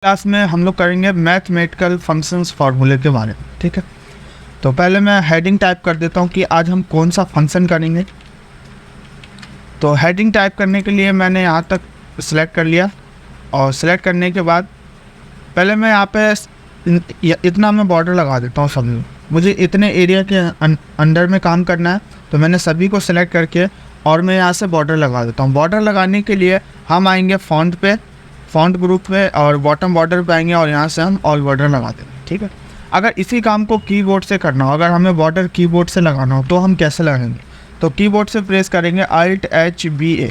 Class में हम लोग करेंगे मैथमेटिकल फंक्शंस फार्मूले के बारे में। ठीक है, तो पहले मैं हेडिंग टाइप कर देता हूँ कि आज हम कौन सा फंक्शन करेंगे। तो हेडिंग टाइप करने के लिए मैंने यहाँ तक सिलेक्ट कर लिया और सिलेक्ट करने के बाद पहले मैं यहाँ पे इतना मैं बॉर्डर लगा देता हूँ सभी। मुझे इतने एरिया के अंडर में काम करना है, तो मैंने सभी को सिलेक्ट करके और मैं यहाँ से बॉर्डर लगा देता हूँ। बॉर्डर लगाने के लिए हम आएंगे फ़ॉन्ट पे, फ़ॉन्ट ग्रुप पे और बॉटम बॉर्डर पे आएंगे और यहाँ से हम ऑल बॉर्डर लगा देंगे। ठीक है, अगर इसी काम को कीबोर्ड से करना हो, अगर हमें बॉर्डर कीबोर्ड से लगाना हो तो हम कैसे लगाएंगे? तो कीबोर्ड से प्रेस करेंगे Alt+H+BA।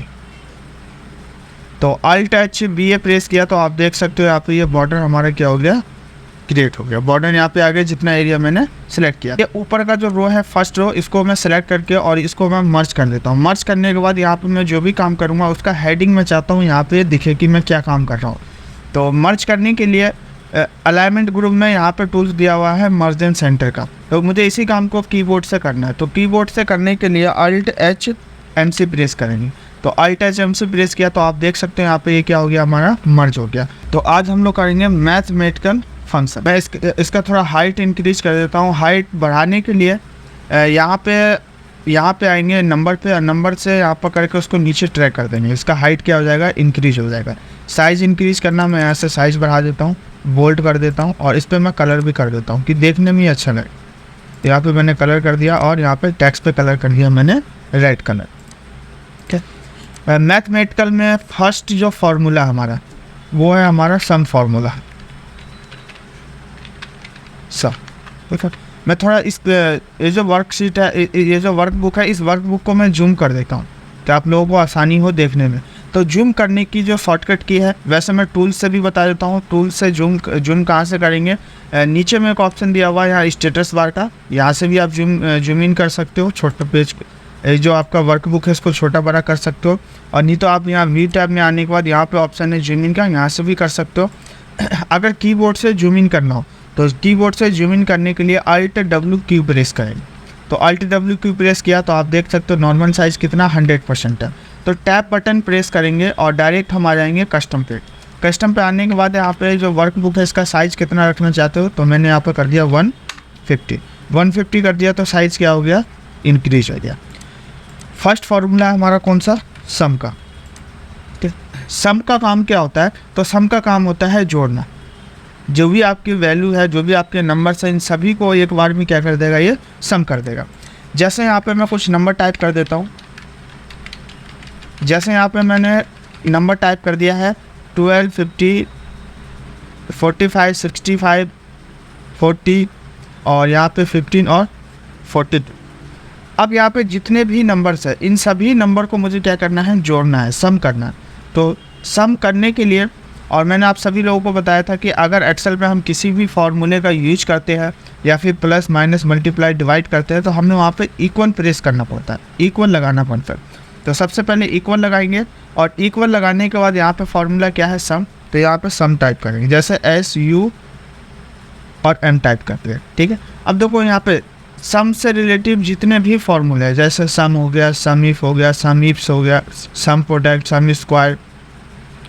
तो Alt+H+BA प्रेस किया तो आप देख सकते हो यहाँ पे ये बॉर्डर हमारा क्या हो गया, क्रिएट हो गया। बॉर्डर यहाँ पे आगे जितना एरिया मैंने सेलेक्ट किया। ये ऊपर का जो रो है फर्स्ट रो, इसको मैं सेलेक्ट करके और इसको मैं मर्ज कर देता हूँ। मर्ज करने के बाद यहाँ पे मैं जो भी काम करूँगा उसका हेडिंग मैं चाहता हूँ यहाँ पे दिखे कि मैं क्या काम कर रहा हूँ। तो मर्ज करने के लिए अलाइनमेंट ग्रुप में यहाँ पे टूल्स दिया हुआ है मर्ज एंड सेंटर का। तो मुझे इसी काम को कीबोर्ड से करना है। तो कीबोर्ड से करने के लिए Alt+H+MC प्रेस करेंगे। तो Alt+H+MC प्रेस किया तो आप देख सकते हैं यहाँ पे ये क्या हो गया, हमारा मर्ज हो गया। तो आज हम लोग करेंगे मैथमेटिकल फंक्शन। मैं इसका थोड़ा हाइट इंक्रीज कर देता हूँ। हाइट बढ़ाने के लिए यहाँ पे आएंगे नंबर पे, नंबर से यहाँ पर करके उसको नीचे ट्रैक कर देंगे। इसका हाइट क्या हो जाएगा, इंक्रीज हो जाएगा। साइज़ इंक्रीज करना, मैं यहाँ से साइज़ बढ़ा देता हूँ, बोल्ड कर देता हूँ और इस पर मैं कलर भी कर देता हूँ कि देखने में ही अच्छा लगे। यहाँ पे मैंने कलर कर दिया और यहाँ पे टेक्स्ट पे कलर कर दिया मैंने रेड कलर। ठीक है, मैथमेटिकल में फर्स्ट जो फार्मूला हमारा वो है हमारा सम फार्मूला। ठीक है, मैं थोड़ा ये जो वर्कशीट है, ये जो वर्कबुक है, इस वर्कबुक को मैं जूम कर देता हूँ कि आप लोगों को आसानी हो देखने में। तो जूम करने की जो शॉर्टकट की है वैसे मैं टूल से भी बता देता हूँ। टूल से जूम कहाँ से करेंगे, नीचे में एक ऑप्शन दिया हुआ है यहाँ स्टेटस बार का, यहाँ से भी आप जूम इन कर सकते हो। छोटा पेज जो आपका वर्कबुक है इसको छोटा बड़ा कर सकते हो। और नहीं तो आप यहाँ वी टैब में आने के बाद यहाँ पे ऑप्शन है जूम इन का, यहाँ से भी कर सकते हो। अगर कीबोर्ड से जूम इन करना हो तो कीबोर्ड से जूम इन करने के लिए Alt+W प्रेस करेंगे। तो Alt+W प्रेस किया तो आप देख सकते हो नॉर्मल साइज़ कितना 100% है। तो टैप बटन प्रेस करेंगे और डायरेक्ट हम आ जाएंगे कस्टम पे। कस्टम पे आने के बाद यहाँ पे जो वर्कबुक है इसका साइज़ कितना रखना चाहते हो, तो मैंने यहाँ पर कर दिया 150 कर दिया तो साइज़ क्या हो गया, इंक्रीज हो गया। फर्स्ट फार्मूला हमारा कौन सा, सम का। ठीक, सम का काम क्या होता है, तो सम का काम होता है जोड़ना। जो भी आपकी वैल्यू है, जो भी आपके नंबर्स हैं, इन सभी को एक बार में क्या कर देगा, ये सम कर देगा। जैसे यहाँ पे मैं कुछ नंबर टाइप कर देता हूँ। जैसे यहाँ पे मैंने नंबर टाइप कर दिया है 12, 50, 45, 65, 40 और यहाँ पे 15 और 42। अब यहाँ पे जितने भी नंबर्स हैं इन सभी नंबर को मुझे क्या करना है, जोड़ना है, सम करना है। तो सम करने के लिए, और मैंने आप सभी लोगों को बताया था कि अगर एक्सेल में हम किसी भी फार्मूले का यूज करते हैं या फिर प्लस माइनस मल्टीप्लाई डिवाइड करते हैं तो हमें वहाँ पे इक्वल प्रेस करना पड़ता है, इक्वल लगाना पड़ता है। तो सबसे पहले इक्वल लगाएंगे और इक्वल लगाने के बाद यहाँ पे फार्मूला क्या है, सम। तो यहाँ पे सम टाइप करेंगे, जैसे SU और M टाइप करते हैं। ठीक है, अब देखो यहाँ पे सम से रिलेटिव जितने भी फार्मूले हैं, जैसे सम हो गया, सम इफ हो गया, सम इफ्स हो गया, सम प्रोडक्ट, सम स्क्वायर,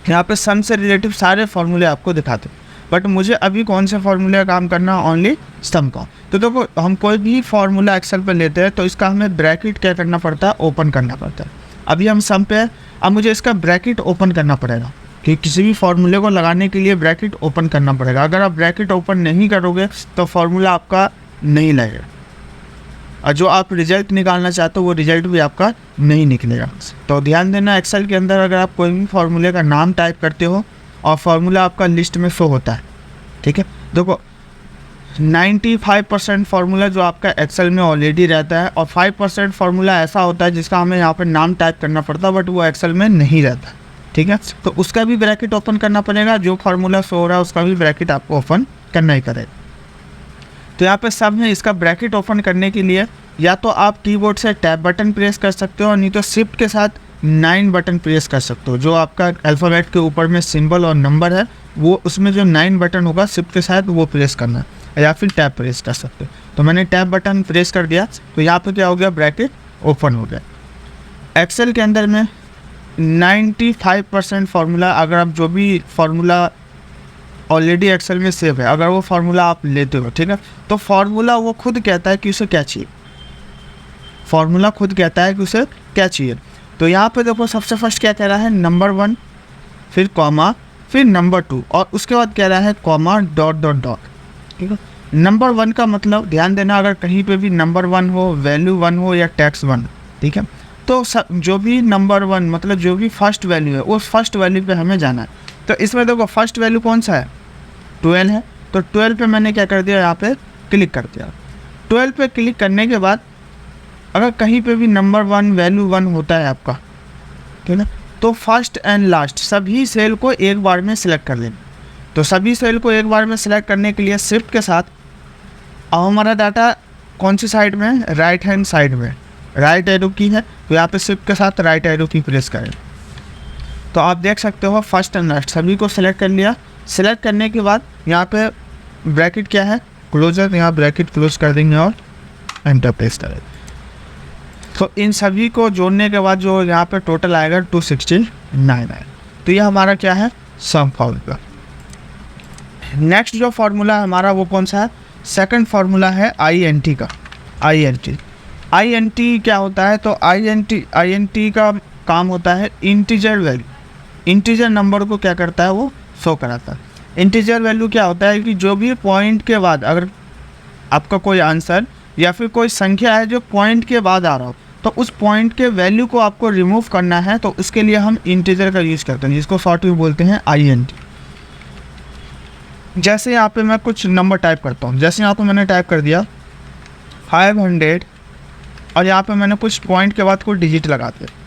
यहाँ पे सम से रिलेटिव सारे फार्मूले आपको दिखाते हैं। बट मुझे अभी कौन से फार्मूले का काम करना है, ओनली सम का। तो देखो हम कोई भी फार्मूला एक्सेल पे लेते हैं तो इसका हमें ब्रैकेट क्या करना पड़ता है, ओपन करना पड़ता है। अभी हम सम पे है, अब मुझे इसका ब्रैकेट ओपन करना पड़ेगा कि किसी भी फार्मूले को लगाने के लिए ब्रैकेट ओपन करना पड़ेगा। अगर आप ब्रैकेट ओपन नहीं करोगे तो फार्मूला आपका नहीं लगेगा और जो आप रिजल्ट निकालना चाहते हो वो रिजल्ट भी आपका नहीं निकलेगा। तो ध्यान देना, एक्सेल के अंदर अगर आप कोई भी फार्मूले का नाम टाइप करते हो और फार्मूला आपका लिस्ट में शो होता है, ठीक है, देखो 95% फार्मूला जो आपका एक्सेल में ऑलरेडी रहता है और 5% फार्मूला ऐसा होता है जिसका हमें यहाँ पर नाम टाइप करना पड़ता है बट वो एक्सेल में नहीं रहता। ठीक है, तो उसका भी ब्रैकेट ओपन करना पड़ेगा। जो फार्मूला शो हो रहा है उसका भी ब्रैकेट आपको ओपन करना ही करेगा। तो यहाँ पे सब में इसका ब्रैकेट ओपन करने के लिए या तो आप कीबोर्ड से टैब बटन प्रेस कर सकते हो और नहीं तो शिफ्ट के साथ 9 बटन प्रेस कर सकते हो। जो आपका अल्फ़ाबेट के ऊपर में सिंबल और नंबर है वो उसमें जो 9 बटन होगा शिफ्ट के साथ वो प्रेस करना है, या फिर टैब प्रेस कर सकते हो। तो मैंने टैब बटन प्रेस कर दिया तो यहाँ पे क्या हो गया, ब्रैकेट ओपन हो गया। एक्सेल के अंदर में 95% फार्मूला, अगर आप जो भी फार्मूला ऑलरेडी एक्सेल में सेव है, अगर वो फार्मूला आप लेते हो, ठीक है, तो फार्मूला वो खुद कहता है कि उसे क्या चाहिए, फार्मूला खुद कहता है कि उसे क्या चाहिए। तो यहाँ पे देखो सबसे फर्स्ट क्या कह रहा है, नंबर 1, फिर कॉमा, फिर नंबर 2, और उसके बाद कह रहा है कॉमा डॉट डॉट डॉट, ठीक है। नंबर 1 का मतलब ध्यान देना, अगर कहीं पे भी नंबर 1 हो, वैल्यू 1 हो या टेक्स्ट 1, ठीक है, तो जो भी नंबर 1 मतलब जो भी फर्स्ट वैल्यू है उस फर्स्ट वैल्यू पे हमें जाना है। तो इसमें देखो फर्स्ट वैल्यू कौन सा है, 12 है, तो 12 पे मैंने क्या कर दिया, यहाँ पे क्लिक कर दिया। 12 पे क्लिक करने के बाद अगर कहीं पे भी नंबर 1 वैल्यू 1 होता है आपका, ठीक है, तो फर्स्ट एंड लास्ट सभी सेल को एक बार में सिलेक्ट कर लेना। तो सभी सेल को एक बार में सिलेक्ट करने के लिए शिफ्ट के साथ अब हमारा डाटा कौन सी साइड में है, राइट हैंड साइड में, राइट एरो की है, तो यहाँ पे शिफ्ट के साथ राइट एरो की प्रेस करें। तो आप देख सकते हो फर्स्ट एंड लास्ट सभी को सिलेक्ट कर लिया। सिलेक्ट करने के बाद यहाँ पे ब्रैकेट क्या है, क्लोजर, यहाँ ब्रैकेट क्लोज कर देंगे और एंटर प्रेस करें। तो इन सभी को जोड़ने के बाद जो यहाँ पे टोटल आएगा 269 है। तो ये हमारा क्या है, सम फार्मूला। नेक्स्ट जो फार्मूला है हमारा वो कौन सा है, सेकंड फार्मूला है INT का। INT क्या होता है, तो INT का काम होता है इंटीजर वैल्यू, इंटीजर नंबर को क्या करता है, वो शो कराता है। इंटीजर वैल्यू क्या होता है कि जो भी पॉइंट के बाद अगर आपका कोई आंसर या फिर कोई संख्या है जो पॉइंट के बाद आ रहा हो, तो उस पॉइंट के वैल्यू को आपको रिमूव करना है, तो उसके लिए हम इंटीजर का यूज़ करते हैं, जिसको शॉर्ट में बोलते हैं INT। जैसे यहाँ पे मैं कुछ नंबर टाइप करता हूँ, जैसे यहाँ पे मैंने टाइप कर दिया 500 और यहाँ पे मैंने कुछ पॉइंट के बाद कुछ डिजिट लगाते हैं।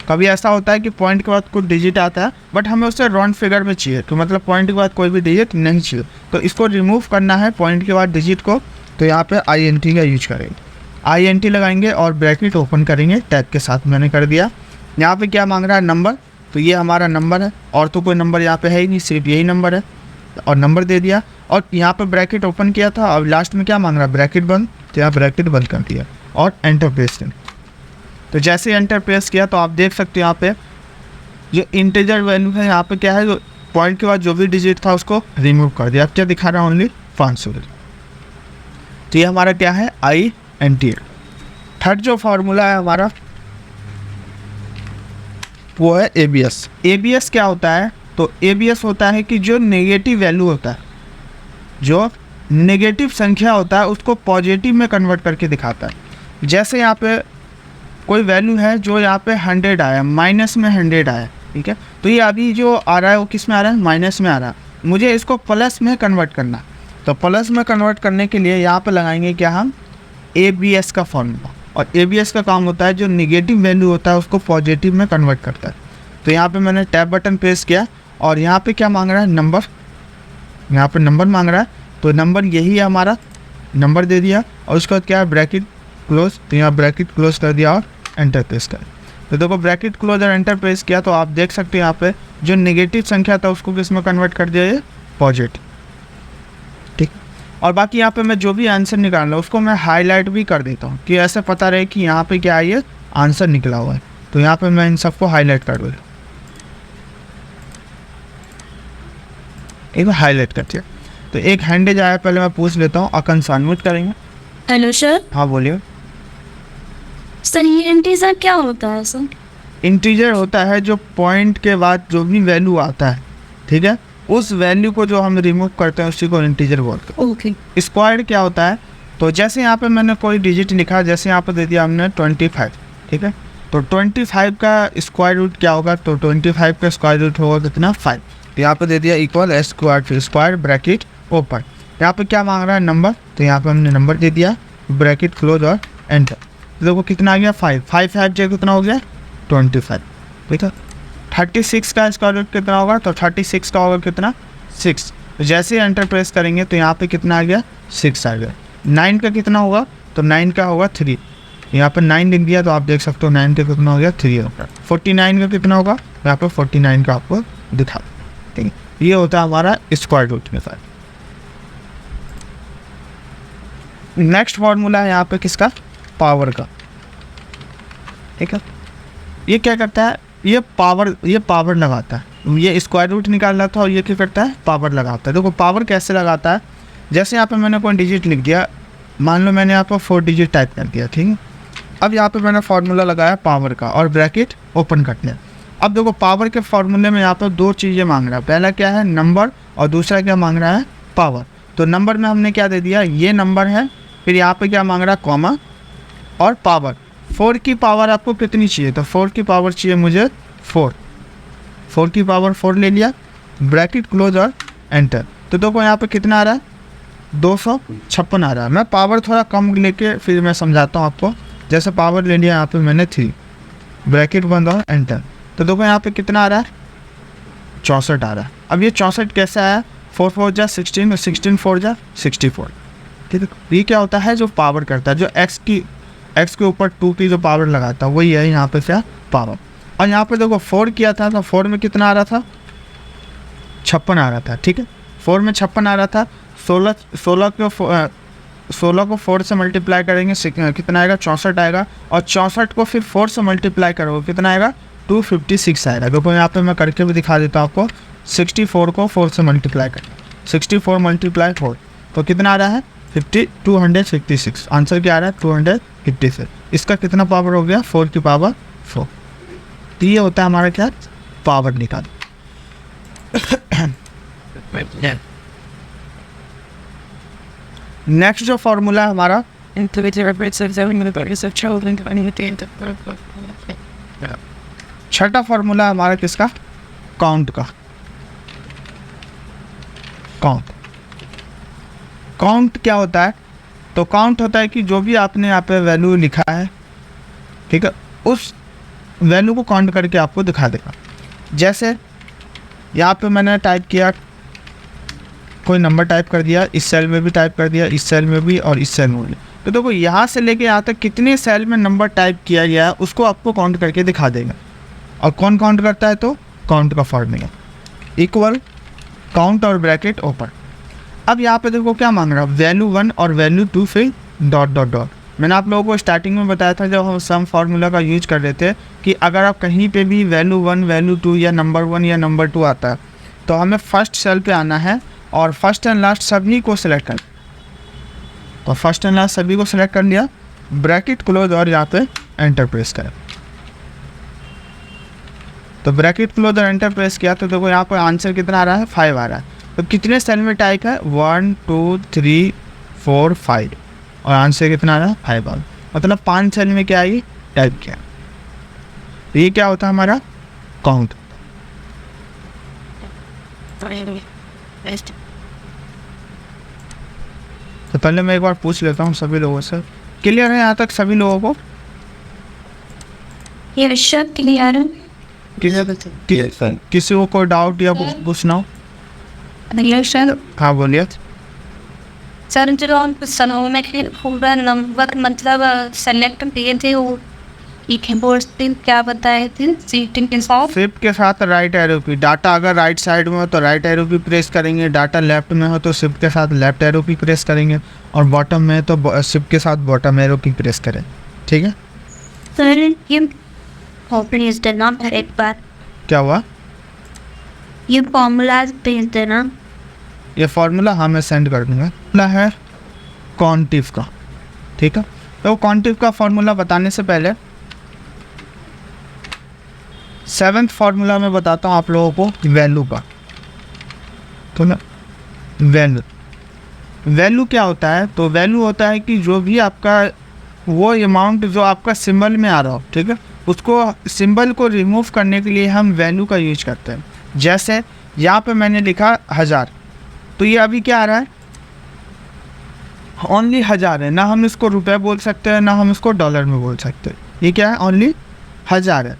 कभी ऐसा होता है कि पॉइंट के बाद कुछ डिजिट आता है बट हमें उससे राउंड फिगर में चाहिए, तो मतलब पॉइंट के बाद कोई भी डिजिट नहीं चाहिए, तो इसको रिमूव करना है पॉइंट के बाद डिजिट को, तो यहाँ पे INT का यूज करेंगे। INT लगाएंगे और ब्रैकेट ओपन करेंगे, टैग के साथ मैंने कर दिया। यहाँ पे क्या मांग रहा है, नंबर, तो ये हमारा नंबर है, और तो कोई नंबर यहाँ पे है ही नहीं, सिर्फ यही नंबर है, और नंबर दे दिया। और यहाँ पे ब्रैकेट ओपन किया था, अब लास्ट में क्या मांग रहा है, ब्रैकेट बंद, तो यहाँ ब्रैकेट बंद कर दिया और एंटर प्रेस करें। तो जैसे एंटर प्रेस किया तो आप देख सकते हो यहाँ पे जो इंटीजर वैल्यू है, यहाँ पे क्या है, जो पॉइंट के बाद जो भी डिजिट था उसको रिमूव कर दिया। अब क्या दिखा रहा है, ओनली 500। तो ये हमारा क्या है, INT। थर्ड जो फार्मूला है हमारा वो है ABS। ABS क्या होता है, तो ABS होता है कि जो नेगेटिव वैल्यू होता है, जो नेगेटिव संख्या होता है उसको पॉजिटिव में कन्वर्ट करके दिखाता है। जैसे यहाँ पे कोई वैल्यू है जो यहाँ पे 100 आया, माइनस में 100 आया, ठीक है, तो ये अभी जो आ रहा है वो किस में आ रहा है, माइनस में आ रहा है, मुझे इसको प्लस में कन्वर्ट करना। तो प्लस में कन्वर्ट करने के लिए यहाँ पे लगाएंगे क्या, हम ABS का फॉर्मूला, और ABS का काम होता है जो निगेटिव वैल्यू होता है उसको पॉजिटिव में कन्वर्ट करता है। तो यहाँ पे मैंने टैब बटन प्रेस किया और यहाँ पे क्या मांग रहा है, नंबर, यहाँ पे नंबर मांग रहा है, तो नंबर यही है हमारा, नंबर दे दिया, और उसके बाद क्या है, ब्रैकेट क्लोज, तो यहाँ ब्रैकेट क्लोज कर दिया और एंटर प्रेस कर। तो देखो ब्रैकेट क्लोज और एंटर प्रेस किया तो आप देख सकते हैं यहाँ पे जो नेगेटिव संख्या था उसको किस में कन्वर्ट कर दिया, ये पॉजिटिव, ठीक। और बाकी यहाँ पे मैं जो भी आंसर निकाल रहा हूँ उसको मैं हाईलाइट भी कर देता हूँ कि ऐसे पता रहे कि यहाँ पे क्या है, ये आंसर निकला हुआ है। तो यहाँ पे मैं इन सबको हाईलाइट कर दूँ, एक हाईलाइट कर दिया। तो एक हैंडेज आया, पहले मैं पूछ लेता हूँ, अकन सानमिट करेंगे। Hello sir. हाँ बोलिए सर ये इंटीजर क्या होता है सर? इंटीजर होता है जो पॉइंट के बाद जो भी वैल्यू आता है, ठीक है, उस वैल्यू को जो हम रिमूव करते हैं उसी को इंटीजर बोलते हैं। ओके। स्क्वायर क्या होता है, तो जैसे यहाँ पे मैंने कोई डिजिट लिखा, जैसे यहाँ पे दे दिया हमने 25, ठीक है, तो 25 का स्क्वायर रूट क्या होगा, तो 25 का स्क्वायर रूट होगा कितना, 5। तो यहाँ पे दे दिया इक्वल S स्क्वायर, फिर स्क्वायर ब्रैकेट ओपन। यहाँ पे क्या मांग रहा है, नंबर, तो यहाँ पे हमने नंबर दे दिया, ब्रैकेट क्लोज और एंटर। तो देखो कितना आ गया, 5 5 जो कितना हो गया, 25, ठीक है। 36 का स्क्वायर रूट कितना होगा, तो 36 का होगा कितना, 6। तो जैसे एंटर प्रेस करेंगे तो यहाँ पे कितना आ गया, 6 आ गया। 9 का कितना होगा, तो 9 का होगा 3, यहाँ पे 9 लिख दिया, तो आप देख सकते हो 9 का कितना हो गया, 3 होगा। 49 का कितना होगा, यहाँ पे 49 का आपको दिखा, ठीक है। ये होता है हमारा स्क्वायर रूट में साथ। नेक्स्ट फॉर्मूला है यहाँ पे किसका, पावर का, ठीक है। ये क्या करता है, ये पावर लगाता है, ये स्क्वायर रूट निकाल रहा था और ये क्या करता है, पावर लगाता है। देखो पावर कैसे लगाता है, जैसे यहाँ पे मैंने कोई डिजिट लिख दिया, मान लो मैंने यहाँ पर 4 डिजिट टाइप कर दिया, ठीक है। अब यहाँ पे मैंने फार्मूला लगाया पावर का और ब्रैकेट ओपन कर लिया। अब देखो पावर के फार्मूले में यहाँ पर 2 चीज़ें मांग रहा है, पहला क्या है नंबर और दूसरा क्या मांग रहा है पावर। तो नंबर में हमने क्या दे दिया, ये नंबर है, फिर यहाँ पे क्या मांग रहा है कॉमा और पावर। 4 की पावर आपको कितनी चाहिए, तो 4 की पावर चाहिए मुझे 4 की पावर 4 ले लिया, ब्रैकेट क्लोज और एंटर। तो देखो यहाँ पे कितना आ रहा है 256 आ रहा है। मैं पावर थोड़ा कम लेके फिर मैं समझाता हूँ आपको। जैसे पावर ले लिया यहाँ पे मैंने 3, ब्रैकेट बंद और एंटर। तो देखो यहाँ पे कितना आ रहा है 64 आ रहा है। अब ये 64 कैसे आया, 4 4 जा 16 और 16 4 जा 64, ठीक है। ये क्या होता है, जो पावर करता है, जो x के ऊपर 2 की जो पावर लगाता है वही है यहाँ पे क्या पावर। और यहाँ पे देखो 4 किया था तो 4 में कितना आ रहा था 56 आ रहा था, ठीक है। 4 में 56 आ रहा था, 16 को 4 से मल्टीप्लाई करेंगे कितना आएगा 64 आएगा, और 64 को फिर 4 से मल्टीप्लाई करोगे कितना आएगा 256 आएगा। देखो यहाँ पे मैं करके भी दिखा देता हूँ आपको। 64 को 4 से मल्टीप्लाई करें, 64 मल्टीप्लाई 4 तो कितना आ रहा है 256। आंसर क्या आ रहा है 256। इसका कितना पावर हो गया 4 की पावर 4। तो ये होता है हमारा क्या पावर निकाल। नेक्स्ट जो फॉर्मूला है हमारा, छठा फॉर्मूला हमारा किसका, काउंट का। काउंट क्या होता है, तो काउंट होता है कि जो भी आपने यहाँ पे वैल्यू लिखा है, ठीक है, उस वैल्यू को काउंट करके आपको दिखा देगा। जैसे यहाँ पे मैंने टाइप किया, कोई नंबर टाइप कर दिया, इस सेल में भी टाइप कर दिया, इस सेल में भी और इस सेल में भी। तो देखो यहाँ से लेके यहाँ तक कितने सेल में नंबर टाइप किया गया है उसको आपको काउंट करके दिखा देगा। और कौन काउंट करता है, तो काउंट का फॉर्मूला इक्वल काउंट और ब्रैकेट ओपन। अब यहाँ पे देखो क्या मांग रहा है, वैल्यू 1 और वैल्यू 2 फिर डॉट डॉट डॉट। मैंने आप लोगों को स्टार्टिंग में बताया था जब हम सम फार्मूला का यूज कर रहे थे कि अगर आप कहीं पे भी वैल्यू 1 वैल्यू 2 या नंबर 1 या नंबर 2 आता है तो हमें फर्स्ट सेल पे आना है और फर्स्ट एंड लास्ट सभी को सिलेक्ट कर। तो फर्स्ट एंड लास्ट सभी को सिलेक्ट कर लिया, ब्रैकेट क्लोज और यहाँ पे एंटर प्रेस करें। तो ब्रैकेट क्लोज और एंटर प्रेस किया तो देखो यहाँ पर आंसर कितना आ रहा है 5 आ रहा है। तो कितने सेल में टाइप है 1 2 3 4 5 और आंसर कितना आ रहा है 5 आ रहा है। मतलब 5 सेल में क्या आई टाइप किया। तो ये क्या होता है हमारा काउंट। तो पहले मैं एक बार पूछ लेता हूँ सभी लोगों से, क्लियर है यहाँ तक सभी लोगों को? ये शब्द क्लियर है? किसी को कोई डाउट या पूछना हो? सर हाँ बोलिए। सर जो सनों में पूरा नंबर मतलब सेलेक्ट किए थे वो कीबोर्ड से क्या बताए थे, सीटिंग के साथ शिफ्ट के साथ राइट एरो की। डाटा अगर राइट साइड में हो तो राइट एरो की प्रेस करेंगे, डाटा लेफ्ट में हो तो शिफ्ट के साथ लेफ्ट एरो की प्रेस करेंगे, और बॉटम में तो शिफ्ट के साथ बॉटम एरो की प्रेस करें, ठीक है। सर ये प्लीज देना एक बार। क्या हुआ? ये फॉर्मूला भेज देना। ये फार्मूला हाँ मैं सेंड कर दूँगा। फार्मूला है कॉन्टिव का, ठीक है। तो कॉन्टिव का फार्मूला बताने से पहले 7th फार्मूला में बताता हूँ आप लोगों को वैल्यू का। तो ना वैल्यू क्या होता है, तो वैल्यू होता है कि जो भी आपका वो अमाउंट जो आपका सिंबल में आ रहा हो, ठीक है, उसको सिंबल को रिमूव करने के लिए हम वैल्यू का यूज करते हैं। जैसे यहाँ पे मैंने लिखा 1000, तो ये अभी क्या आ रहा है ओनली 1000 है, ना हम इसको रुपए बोल सकते हैं ना हम इसको डॉलर में बोल सकते हैं। ये क्या है ओनली 1000 है।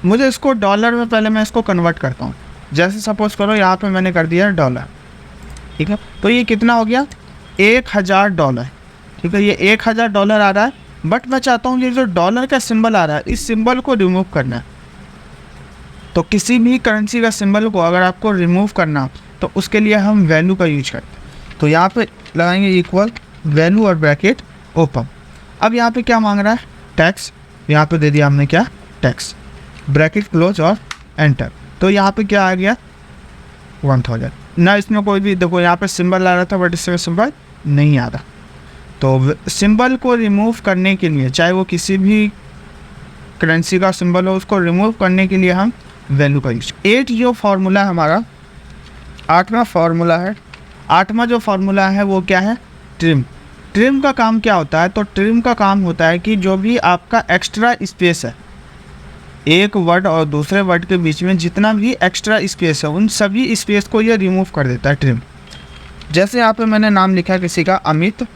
मुझे इसको डॉलर में पहले मैं इसको कन्वर्ट करता हूँ। जैसे सपोज करो यहाँ पे मैंने कर दिया डॉलर, ठीक है, तो ये कितना हो गया $1000, ठीक है। ये $1000 आ रहा है, बट मैं चाहता हूँ ये जो डॉलर का सिंबल आ रहा है इस सिंबल को रिमूव करना है। तो किसी भी करेंसी का सिंबल को अगर आपको रिमूव करना तो उसके लिए हम वैल्यू का यूज करते हैं। तो यहाँ पे लगाएंगे इक्वल वैल्यू और ब्रैकेट ओपन। अब यहाँ पे क्या मांग रहा है टैक्स, यहाँ पे दे दिया हमने क्या टैक्स, ब्रैकेट क्लोज और एंटर। तो यहाँ पे क्या आ गया 1000 ना। इसमें कोई भी देखो यहाँ पे सिंबल आ रहा था बट इसमें सिंबल नहीं आ रहा। तो सिंबल को रिमूव करने के लिए, चाहे वो किसी भी करेंसी का सिंबल हो, उसको रिमूव करने के लिए हम वैल्यू का यूज। 8 जो फार्मूला है हमारा, 8वां फार्मूला है। 8वां जो फार्मूला है वो क्या है, ट्रिम। ट्रिम का काम क्या होता है, तो ट्रिम का काम होता है कि जो भी आपका एक्स्ट्रा स्पेस है, एक वर्ड और दूसरे वर्ड के बीच में जितना भी एक्स्ट्रा स्पेस है, उन सभी स्पेस को ये रिमूव कर देता है ट्रिम। जैसे यहाँ पे मैंने नाम लिखा है किसी का अमित,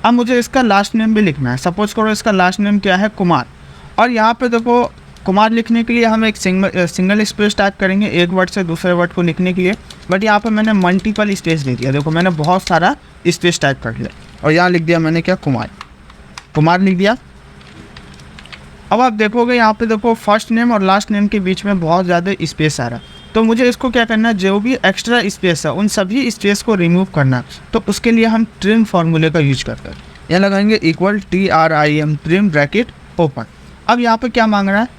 अब मुझे इसका लास्ट नेम भी लिखना है। सपोज करो इसका लास्ट नेम क्या है, कुमार, और यहाँ पे देखो कुमार लिखने के लिए हम एक सिंगल स्पेस टाइप करेंगे एक वर्ड से दूसरे वर्ड को लिखने के लिए, बट यहाँ पे मैंने मल्टीपल स्पेस दे दिया। देखो मैंने बहुत सारा स्पेस टाइप कर लिया और यहाँ लिख दिया मैंने क्या, कुमार, कुमार लिख दिया। अब आप देखोगे यहाँ पे देखो फर्स्ट नेम और लास्ट नेम के बीच में बहुत ज़्यादा स्पेस आ रहा है, तो मुझे इसको क्या करना है, जो भी एक्स्ट्रा स्पेस है उन सभी स्पेस को रिमूव करना। तो उसके लिए हम ट्रिम फार्मूले का यूज करते हैं। यहाँ लगाएंगे equal TRIM, trim bracket open. अब यहाँ पे क्या मांग रहा है,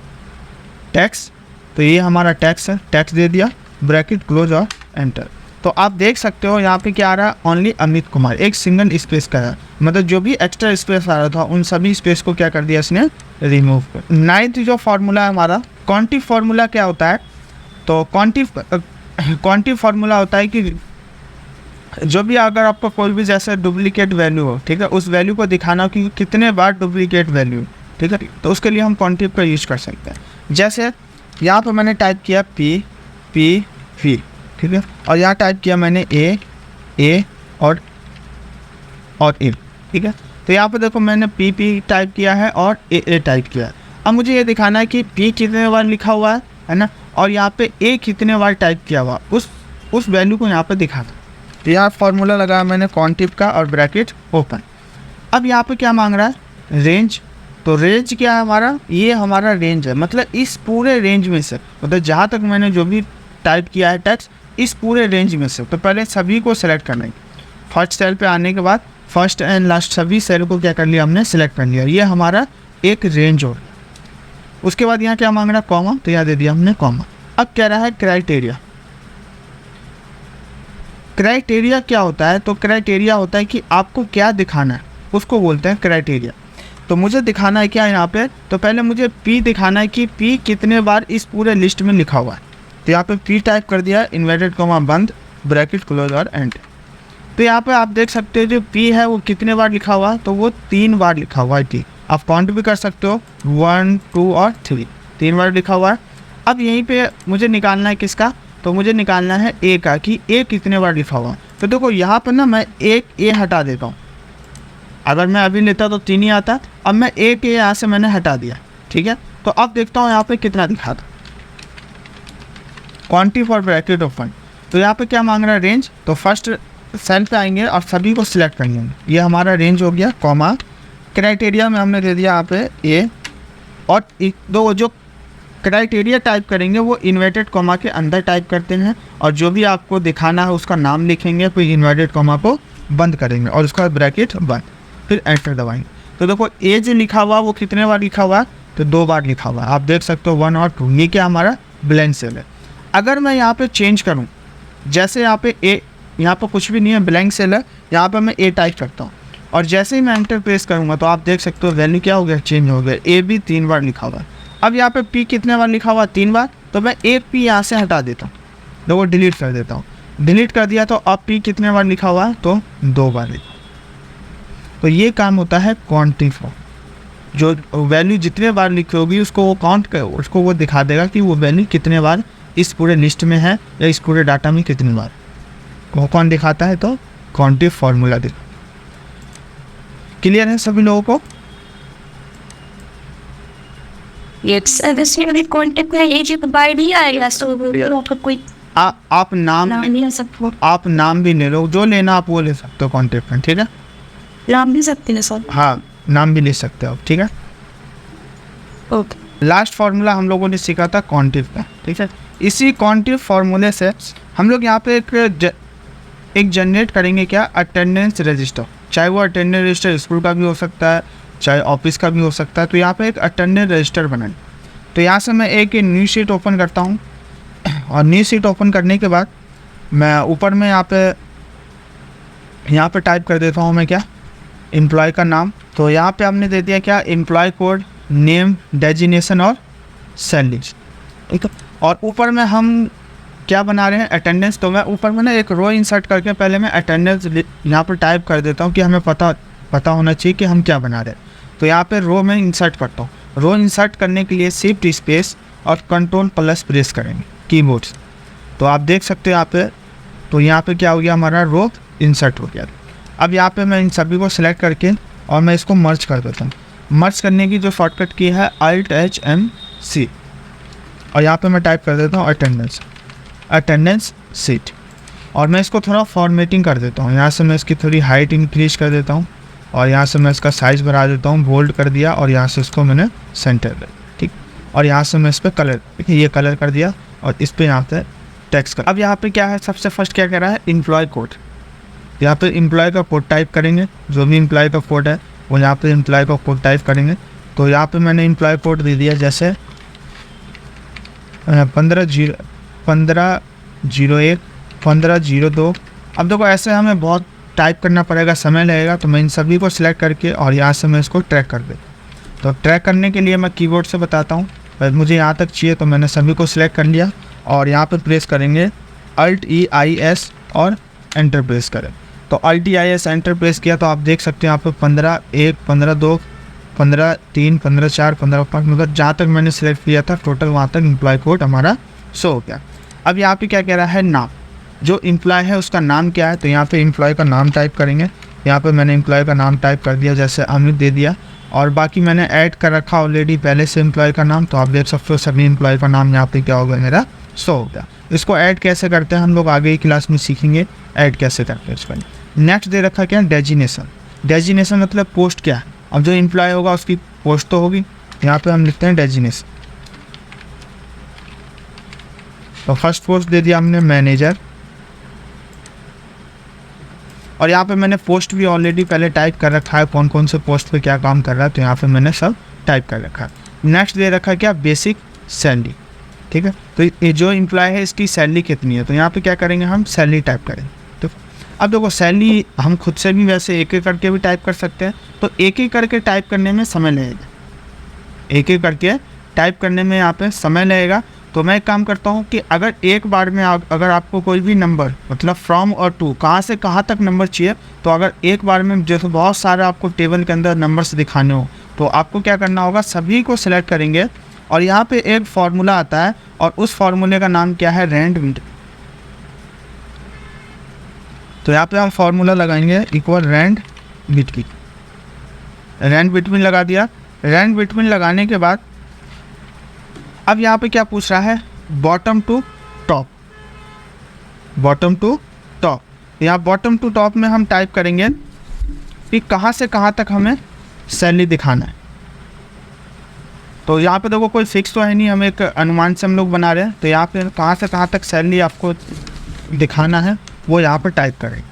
टैक्स, तो ये हमारा टैक्स है, टैक्स दे दिया, ब्रैकेट क्लोज और एंटर। तो आप देख सकते हो यहाँ पे क्या आ रहा है, ओनली अमित कुमार, एक सिंगल स्पेस का है, मतलब जो भी एक्स्ट्रा स्पेस आ रहा था उन सभी स्पेस को क्या कर दिया इसने, रिमूव कर। 9th जो फार्मूला है हमारा क्वांटिव फार्मूला क्या होता है, तो क्वांटिव फार्मूला होता है कि जो भी अगर आपका कोई भी जैसे डुप्लीकेट वैल्यू हो, ठीक है, उस वैल्यू को दिखाना कि कितने बार डुप्लीकेट वैल्यू, ठीक है, तो उसके लिए हम क्वांटिव का यूज कर सकते हैं। जैसे यहाँ पर मैंने टाइप किया P V, ठीक है, और यहाँ टाइप किया मैंने A और A, ठीक है। तो यहाँ पे देखो मैंने P टाइप किया है और A टाइप किया है। अब मुझे ये दिखाना है कि P कितने बार लिखा हुआ है ना, और यहाँ पे A कितने बार टाइप किया हुआ, उस वैल्यू को यहाँ पे दिखाना। तो यहाँ फार्मूला लगाया मैंने क्वांटिव का और ब्रैकेट ओपन। अब यहाँ पे क्या मांग रहा है, रेंज। तो रेंज क्या है हमारा, ये हमारा रेंज है, मतलब इस पूरे रेंज में से, मतलब जहाँ तक मैंने जो भी टाइप किया है टेक्स्ट, इस पूरे रेंज में से। तो पहले सभी को सिलेक्ट करना है। फर्स्ट सेल पे आने के बाद फर्स्ट एंड लास्ट सभी सेल को क्या कर लिया हमने, सिलेक्ट कर लिया। ये हमारा एक रेंज हो गया। उसके बाद यहाँ क्या मांग रहा है, कॉमा, तो यहाँ दे दिया हमने कॉमा। अब कह रहा है क्राइटेरिया। क्राइटेरिया क्या होता है, तो क्राइटेरिया होता है कि आपको क्या दिखाना है, उसको बोलते हैं क्राइटेरिया। तो मुझे दिखाना है क्या यहाँ पे, तो पहले मुझे P दिखाना है कि P कितने बार इस पूरे लिस्ट में लिखा हुआ है। तो यहाँ पे P टाइप कर दिया, इन्वर्टेड कॉमा बंद, ब्रैकेट क्लोज और एंटर। तो यहाँ पे आप देख सकते हो जो P है वो कितने बार लिखा हुआ है, तो वो 3 बार लिखा हुआ है। T आप काउंट भी कर सकते हो, 1 2 और 3, 3 बार लिखा हुआ है। अब यहीं पे मुझे निकालना है किसका, तो मुझे निकालना है A का, कि A कितने बार लिखा हुआ है। तो देखो यहाँ पर ना मैं एक A हटा देता हूँ, अगर मैं अभी लेता तो 3 ही आता, अब मैं A के यहाँ से मैंने हटा दिया, ठीक है। तो अब देखता हूँ यहाँ पे कितना दिखा था, क्वांटिव और ब्रैकेट ओपन। तो यहाँ पे क्या मांग रहा है, रेंज। तो फर्स्ट सेल पे आएंगे और सभी को सिलेक्ट करेंगे, ये हमारा रेंज हो गया, कॉमा, क्राइटेरिया में हमने दे दिया यहाँ पे A, और दो जो क्राइटेरिया टाइप करेंगे वो इन्वर्टेड कॉमा के अंदर टाइप करते हैं, और जो भी आपको दिखाना है उसका नाम लिखेंगे, फिर इन्वर्टेड कॉमा को बंद करेंगे और उसका ब्रैकेट बंद, फिर एंटर दबाएंगे। तो देखो A जो लिखा हुआ वो कितने बार लिखा हुआ है, तो 2 बार लिखा हुआ है, आप देख सकते हो 1 और 2। ये क्या हमारा ब्लैंक सेल है। अगर मैं यहाँ पे चेंज करूँ, जैसे यहाँ पे A, यहाँ पर कुछ भी नहीं है, ब्लैंक सेल है, यहाँ पर मैं A टाइप करता हूँ और जैसे ही मैं एंटर प्रेस करूँगा तो आप देख सकते हो वैल्यू क्या हो गया, चेंज हो गया। A भी 3 बार लिखा हुआ है। अब यहाँ पे P कितने बार लिखा हुआ है, 3 बार। तो मैं एक P यहाँ से हटा देता हूँ, देखो डिलीट कर देता हूँ, डिलीट कर दिया। तो अब P कितने बार लिखा हुआ है, तो 2 बार लिखा। तो ये काम होता है क्वांटिफाई, जो वैल्यू जितने बार लिखी होगी उसको वो काउंट कर, उसको वो दिखा देगा कि वो वैल्यू कितने बार इस पूरे लिस्ट में है या इस पूरे डाटा में कितनी बार। वो कौन दिखाता है, तो क्वांटिव फार्मूला दिखा। क्लियर है सभी लोगों को? आप नाम भी ले लो, जो लेना आप वो ले सकते हो कॉन्टेक्ट में, ठीक है। नाम भी सकते हैं सर? हाँ, नाम भी ले सकते हो, ठीक है। ओके। लास्ट फार्मूला हम लोगों ने सीखा था क्वांटिव का, ठीक है। इसी क्वांटिव फार्मूले से हम लोग यहाँ पे एक जनरेट करेंगे क्या, अटेंडेंस रजिस्टर। चाहे वो अटेंडेंस रजिस्टर स्कूल का भी हो सकता है, चाहे ऑफिस का भी हो सकता है। तो यहाँ पे एक अटेंडेंस रजिस्टर बनाएं। तो यहाँ से मैं एक न्यू शीट ओपन करता हूँ और न्यू शीट ओपन करने के बाद मैं ऊपर में यहाँ पे टाइप कर देता हूँ मैं क्या, एम्प्लॉय का नाम। तो यहाँ पे हमने दे दिया क्या, एम्प्लॉय कोड, नेम, डेजिग्नेशन और सैलरी, ठीक है। और ऊपर में हम क्या बना रहे हैं, अटेंडेंस। तो मैं ऊपर में ना एक रो इंसर्ट करके पहले मैं अटेंडेंस यहाँ पर टाइप कर देता हूँ कि हमें पता होना चाहिए कि हम क्या बना रहे हैं। तो यहाँ पे रो में इंसर्ट करता हूँ। रो इंसर्ट करने के लिए शिफ्ट स्पेस और कंट्रोल+ प्रेस करेंगे कीबोर्ड से। तो आप देख सकते हो यहाँ पे, तो यहाँ पे क्या हो गया, हमारा रो इंसर्ट हो गया। अब यहाँ पे मैं इन सभी को सिलेक्ट करके और मैं इसको मर्ज कर देता हूँ। मर्ज करने की जो शॉर्टकट की है Alt+HMC, और यहाँ पे मैं टाइप कर देता हूँ अटेंडेंस शीट। और मैं इसको थोड़ा फॉर्मेटिंग कर देता हूँ। यहाँ से मैं इसकी थोड़ी हाइट इंक्रीज कर देता हूँ और यहाँ से मैं इसका साइज़ बढ़ा देता हूँ, बोल्ड कर दिया, और यहाँ से इसको मैंने सेंटर कर, ठीक। और यहाँ से मैं इस पर कलर, ठीक है, ये कलर कर दिया और इस पर यहाँ पे टेक्स्ट कर। अब यहाँ पे क्या है, सबसे फर्स्ट क्या कह रहा है, एम्प्लॉय कोड। यहाँ पे एम्प्लॉय का कोड टाइप करेंगे, जो भी एम्प्लॉय का कोड है वो यहाँ पे एम्प्लॉय का कोड टाइप करेंगे। तो यहाँ पे मैंने एम्प्लॉय कोड दे दिया जैसे 1501 1502। अब देखो ऐसे हमें बहुत टाइप करना पड़ेगा, समय लगेगा। तो मैं इन सभी को सिलेक्ट करके और यहाँ से मैं इसको ट्रैक कर देता हूँ। तो ट्रैक करने के लिए मैं कीबोर्ड से बताता हूँ, मुझे यहाँ तक चाहिए तो मैंने सभी को सिलेक्ट कर लिया और यहाँ पर प्रेस करेंगे Alt+EIS और एंटर प्रेस करें। तो Alt+EIS एंटर प्रेस किया तो आप देख सकते हैं यहाँ पर 15(1), 15(2), 15(3), 15(4), 15(5), मतलब जहाँ तक मैंने सिलेक्ट किया था टोटल वहाँ तक एम्प्लॉय कोड हमारा शो हो गया। अब यहाँ पे क्या कह रहा है, नाम, जो एम्प्लॉय है उसका नाम क्या है। तो यहाँ पे एम्प्लॉय का नाम टाइप करेंगे। यहाँ पे मैंने एम्प्लॉय का नाम टाइप कर दिया, जैसे अमित दे दिया, और बाकी मैंने ऐड कर रखा ऑलरेडी पहले से एम्प्लॉय का नाम। तो आप देख सकते हो सभी एम्प्लॉय का नाम यहाँ पे क्या हो गया, मेरा शो हो गया। इसको ऐड कैसे करते हैं हम लोग आगे की क्लास में सीखेंगे, ऐड कैसे करते हैं इसको। नेक्स्ट दे रखा क्या, डेजिग्नेशन। डेजिग्नेशन मतलब पोस्ट क्या है। अब जो एम्प्लॉय होगा उसकी पोस्ट तो होगी, यहाँ पे हम लिखते हैं डेजिग्नेशन। तो फर्स्ट पोस्ट दे दिया हमने मैनेजर, और यहाँ पे मैंने पोस्ट भी ऑलरेडी पहले टाइप कर रखा है, कौन कौन से पोस्ट पे क्या काम कर रहा है। तो यहाँ पे मैंने सब टाइप कर रखा है। नेक्स्ट दे रखा है क्या, बेसिक सैलरी, ठीक है। तो ये जो एम्प्लॉय है इसकी सैलरी कितनी है। तो यहाँ पे क्या करेंगे, हम सैलरी टाइप करेंगे। तो अब देखो सैलरी हम खुद से भी वैसे एक एक करके भी टाइप कर सकते हैं। तो एक एक करके टाइप करने में समय लगेगा, एक एक करके टाइप करने में यहाँ पे समय लगेगा। तो मैं एक काम करता हूँ कि अगर एक बार में अगर आपको कोई भी नंबर, मतलब फ्रॉम और टू, कहाँ से कहाँ तक नंबर चाहिए, तो अगर एक बार में जैसे बहुत सारे आपको टेबल के अंदर नंबर्स दिखाने हो, तो आपको क्या करना होगा, सभी को सिलेक्ट करेंगे और यहाँ पे एक फार्मूला आता है और उस फार्मूले का नाम क्या है, रैंड बिटवीन। तो यहाँ पे हम फार्मूला लगाएंगे equal rand between. Rand between लगा दिया। रैंड बिटवीन लगाने के बाद अब यहाँ पे क्या पूछ रहा है, bottom to top. Bottom to top, यहाँ बॉटम टू टॉप में हम टाइप करेंगे कि कहाँ से कहाँ तक हमें सैलरी दिखाना है। तो यहाँ पे देखो कोई फिक्स तो है नहीं, हम एक अनुमान से हम लोग बना रहे हैं। तो यहाँ पे कहाँ से कहाँ तक सैलरी आपको दिखाना है वो यहाँ पर टाइप करें।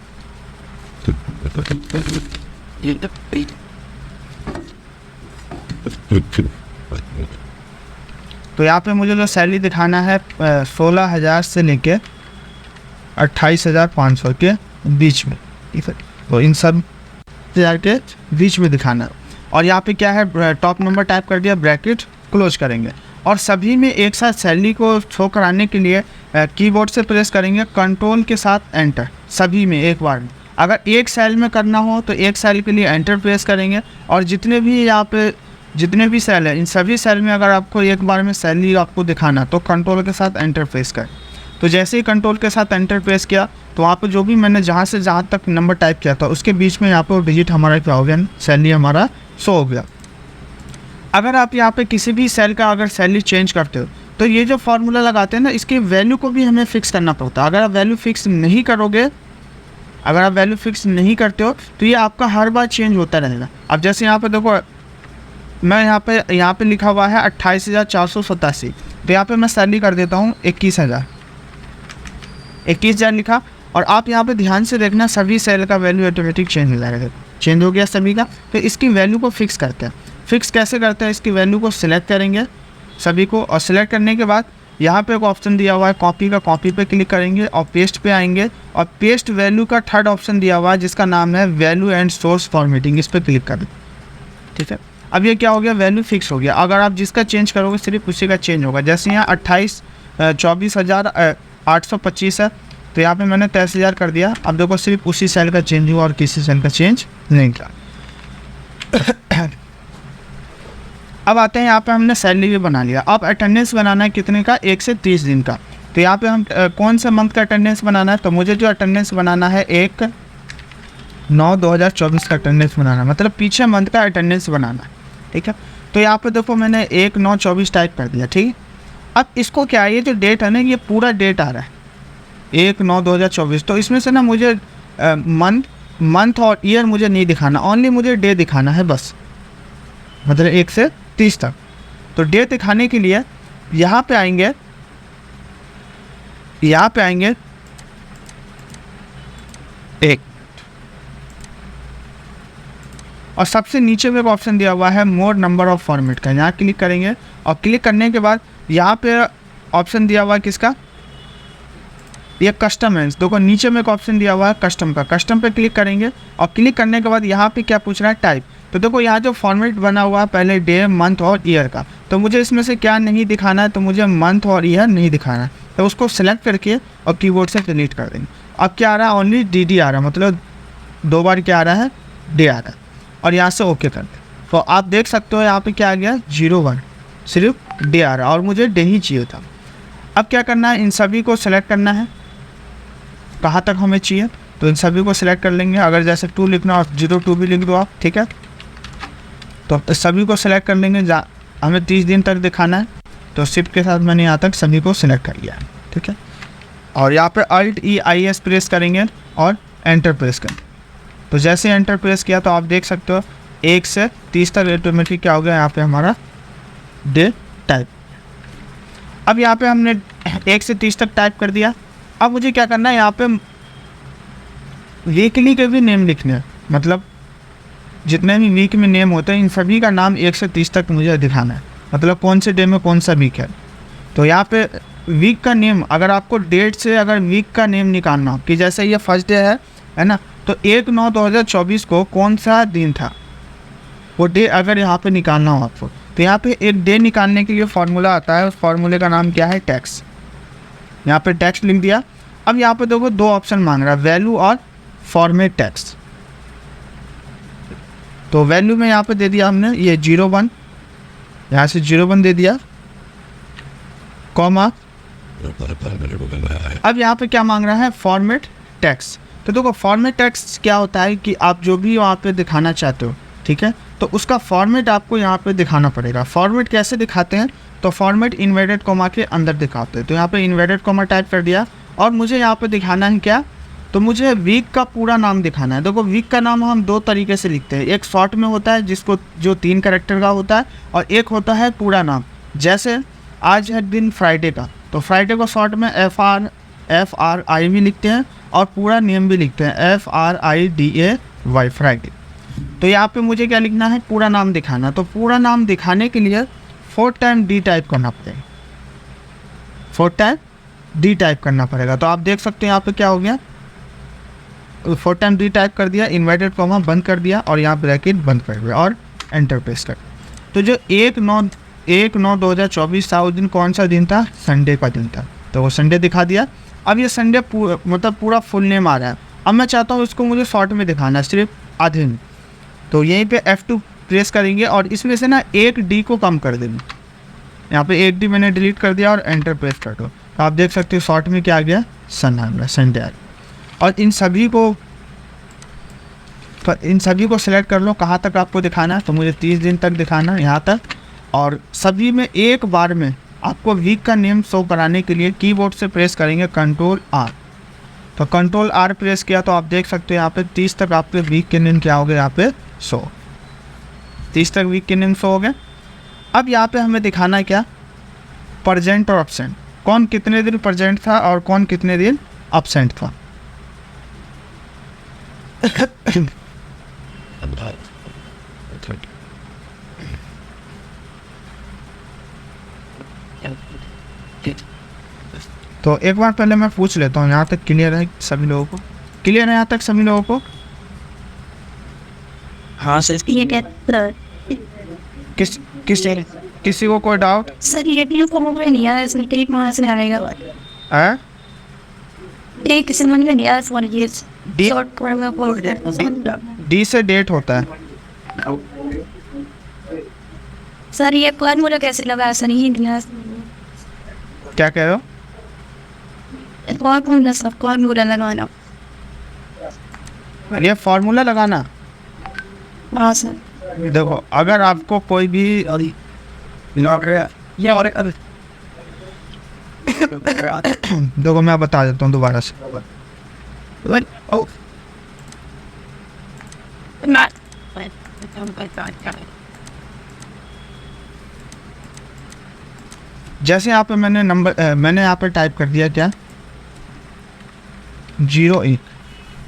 तो यहाँ पे मुझे जो सैलरी दिखाना है 16,000 से लेके 28,500 के बीच में, ठीक है। तो इन सब के बीच में दिखाना है। और यहाँ पे क्या है, टॉप नंबर टाइप कर दिया, ब्रैकेट क्लोज करेंगे। और सभी में एक साथ सैलरी को शो कराने के लिए कीबोर्ड से प्रेस करेंगे कंट्रोल के साथ एंटर, सभी में एक बार में। अगर एक सेल में करना हो तो एक सेल के लिए एंटर प्रेस करेंगे, और जितने भी यहाँ पे जितने भी सेल है इन सभी सेल में अगर आपको एक बार में सैलरी आपको दिखाना तो कंट्रोल के साथ एंटर प्रेस करें। तो जैसे ही कंट्रोल के साथ एंटर प्रेस किया तो वहाँ पे जो भी मैंने जहाँ से जहाँ तक नंबर टाइप किया था उसके बीच में यहाँ पे डिजिट हमारा क्या हो गया, सैलरी हमारा शो हो गया। अगर आप यहाँ पे किसी भी सेल का अगर सैलरी चेंज करते हो तो ये जो फार्मूला लगाते हैं ना, इसकी वैल्यू को भी हमें फिक्स करना पड़ता है। अगर आप वैल्यू फिक्स नहीं करोगे, अगर आप वैल्यू फिक्स नहीं करते हो तो ये आपका हर बार चेंज होता रहेगा। अब जैसे यहाँ पे देखो मैं यहाँ पे लिखा हुआ है 28,487, तो यहाँ पे मैं सैलरी कर देता हूँ 21,000 लिखा। और आप यहाँ पे ध्यान से देखना सभी सेल का वैल्यू ऑटोमेटिक चेंज हो जाएगा, चेंज हो गया सभी का। तो इसकी वैल्यू को फिक्स करते हैं। फिक्स कैसे करते हैं, इसकी वैल्यू को सिलेक्ट करेंगे सभी को, और सिलेक्ट करने के बाद यहाँ पे एक ऑप्शन दिया हुआ है कॉपी का, कॉपी पे क्लिक करेंगे और पेस्ट पे आएंगे और पेस्ट वैल्यू का थर्ड ऑप्शन दिया हुआ है जिसका नाम है वैल्यू एंड सोर्स फॉर्मेटिंग, इस पर क्लिक कर दें। ठीक है, अब ये क्या हो गया, वैल्यू फिक्स हो गया। अगर आप जिसका चेंज करोगे सिर्फ उसी का चेंज होगा। जैसे यहाँ 24,825 है तो यहाँ पे मैंने 23,000 कर दिया। अब देखो सिर्फ उसी सेल का चेंज हुआ और किसी सेल का चेंज नहीं किया। अब आते हैं यहाँ पे हमने सैलरी भी बना लिया। अब अटेंडेंस बनाना है कितने का, 1 से 30 दिन का। तो यहाँ पे हम कौन सा मंथ का अटेंडेंस बनाना है, तो मुझे जो अटेंडेंस बनाना है 1/9/2024 का अटेंडेंस बनाना है, मतलब पीछे मंथ का अटेंडेंस बनाना है। ठीक है, तो यहाँ पे देखो मैंने 1/9/24 टाइप कर दिया। ठीक है, अब इसको क्या है, ये जो डेट है ना ये पूरा डेट आ रहा है 1/9/2024। तो इसमें से ना मुझे मंथ और ईयर मुझे नहीं दिखाना, ओनली मुझे डे दिखाना है बस, मतलब 1 से 30 तक। तो डे दिखाने के लिए यहाँ पे आएंगे एक, और सबसे नीचे में एक ऑप्शन दिया हुआ है मोर नंबर ऑफ फॉर्मेट का, यहाँ क्लिक करेंगे और क्लिक करने के बाद यहाँ पे ऑप्शन दिया हुआ है किसका, ये कस्टम है। देखो नीचे में एक ऑप्शन दिया हुआ है कस्टम का, कस्टम पे क्लिक करेंगे और क्लिक करने के बाद यहाँ पे क्या पूछ रहा है, टाइप। तो देखो यहाँ जो फॉर्मेट बना हुआ है पहले डे, मंथ और ईयर का, तो मुझे इसमें से क्या नहीं दिखाना है, तो मुझे मंथ और ईयर नहीं दिखाना है। तो उसको सेलेक्ट करके और कीबोर्ड से डिलीट कर देंगे। अब क्या आ रहा है, ओनली डी आ रहा है, मतलब 2 बार क्या आ रहा है, डे आ रहा है। और यहाँ से ओके कर दें तो आप देख सकते हो यहाँ पे क्या आ गया, 01, सिर्फ डे आ रहा है और मुझे डे ही चाहिए था। अब क्या करना है, इन सभी को सिलेक्ट करना है, कहाँ तक हमें चाहिए, तो इन सभी को सिलेक्ट कर लेंगे। अगर जैसे 2 लिखना और 02 भी लिख दो आप, ठीक है। तो सभी को सिलेक्ट कर लेंगे, हमें 30 दिन तक दिखाना है, तो शिफ्ट के साथ मैंने यहाँ तक सभी को सिलेक्ट कर लिया है। ठीक है, और यहाँ पे Alt+E+IS प्रेस करेंगे और एंटर प्रेस करेंगे। तो जैसे एंटर प्रेस किया तो आप देख सकते हो 1 से 30 तक ऑटोमेटिक क्या हो गया, यहाँ पे हमारा डे टाइप। अब यहाँ पे हमने 1 से 30 तक टाइप कर दिया। अब मुझे क्या करना है, यहाँ पे वीकली के भी नेम लिखने हैं, मतलब जितने भी वीक में नेम होते हैं इन सभी का नाम 1 से 30 तक मुझे दिखाना है, मतलब कौन से डे में कौन सा वीक है। तो यहाँ पे वीक का नेम, अगर आपको डेट से अगर वीक का नेम निकालना हो कि जैसे ये फर्स्ट डे है ना, तो 1/9/2024 को कौन सा दिन था वो डे अगर यहाँ पे निकालना हो आपको, तो यहाँ पे एक डे निकालने के लिए फार्मूला आता है, उस फार्मूले का नाम क्या है, टैक्स। यहाँ पे टैक्स लिख दिया। अब यहाँ पे देखो 2 ऑप्शन मांग रहा है, वैल्यू और फॉर्मेट टैक्स। तो वैल्यू में यहाँ पे दे दिया हमने ये 01, यहाँ से 01 दे दिया, कॉमा। अब यहाँ पे क्या मांग रहा है, फॉर्मेट टैक्स। तो देखो फॉर्मेट टैक्स क्या होता है कि आप जो भी वहाँ पे दिखाना चाहते हो, ठीक है, तो उसका फॉर्मेट आपको यहाँ पे दिखाना पड़ेगा। फॉर्मेट कैसे दिखाते हैं, तो फॉर्मेट इन्वर्टेड कॉमा के अंदर दिखाते हैं। तो यहाँ पे इन्वर्टेड कॉमा टाइप कर दिया और मुझे यहाँ पे दिखाना है क्या, तो मुझे वीक का पूरा नाम दिखाना है। देखो वीक का नाम हम 2 तरीके से लिखते हैं, एक शॉर्ट में होता है जिसको जो 3 कैरेक्टर का होता है, और एक होता है पूरा नाम। जैसे आज है दिन फ्राइडे का, तो फ्राइडे को शॉर्ट में FRI भी लिखते हैं और पूरा नेम भी लिखते हैं FRIDAY, फ्राइडे। तो यहाँ पे मुझे क्या लिखना है, पूरा नाम दिखाना। तो पूरा नाम दिखाने के लिए 4 टाइम D टाइप करना पड़ेगा, 4 टाइम D टाइप करना पड़ेगा। तो आप देख सकते हैं यहाँ पे क्या हो गया, 4 टाइम D टाइप कर दिया, इन्वर्टेड कॉमा बंद कर दिया और यहाँ ब्रैकेट बंद कर दिया और एंटर प्रेस कर। तो जो 1/9/2024 था उस दिन कौन सा दिन था, संडे का दिन था, तो वो संडे दिखा दिया। अब ये संडे मतलब पूरा फुल नेम आ रहा है। अब मैं चाहता हूँ इसको मुझे शॉर्ट में दिखाना है, सिर्फ आधे में। तो यहीं पे F2 प्रेस करेंगे और इसमें से ना 1 D को कम कर देंगे। यहाँ पे 1 D मैंने डिलीट कर दिया और एंटर प्रेस कर दो। तो आप देख सकते हो शॉर्ट में क्या आ गया, सन आ गया, संडे आ गया। और इन सभी को सिलेक्ट कर लो, कहाँ तक आपको दिखाना है, तो मुझे 30 दिन तक दिखाना है, यहाँ तक। और सभी में एक बार में आपको वीक का नेम शो कराने के लिए कीबोर्ड से प्रेस करेंगे Ctrl+R। तो Ctrl+R प्रेस किया तो आप देख सकते हो यहाँ पे 30 तक आपके वीक के नेम क्या हो गए, यहाँ पे शो, 30 तक वीक के नेम शो हो गए। अब यहाँ पे हमें दिखाना है क्या, प्रेजेंट और एब्सेंट, कौन कितने दिन प्रेजेंट था और कौन कितने दिन एब्सेंट था। Good. तो एक बार पहले मैं पूछ लेता हूँ, यहाँ तक क्लियर है सभी लोगों को? क्लियर है यहाँ तक सभी लोगों को? हाँ सर। ये कहता किसी को कोई डाउट सर ये भी समझ में नहीं आया, इसमें टेक वहाँ से आएगा, है? टेक समझ में नहीं आया, इस वन ये डी- शॉर्ट फॉर्म में बोल रहे हैं डी से डेट होता है। सर। ये फॉर्मूला कैसे लगा, ऐसा नहीं है क्या कह रहे हो? फॉर्मूला, सब फॉर्मूला लगाना। ये फार्मूला लगाना। हाँ सर। देखो अगर आपको कोई भी ये और देखो मैं बता देता हूँ दोबारा से। जैसे यहाँ पे मैंने यहाँ पे टाइप कर दिया क्या 01,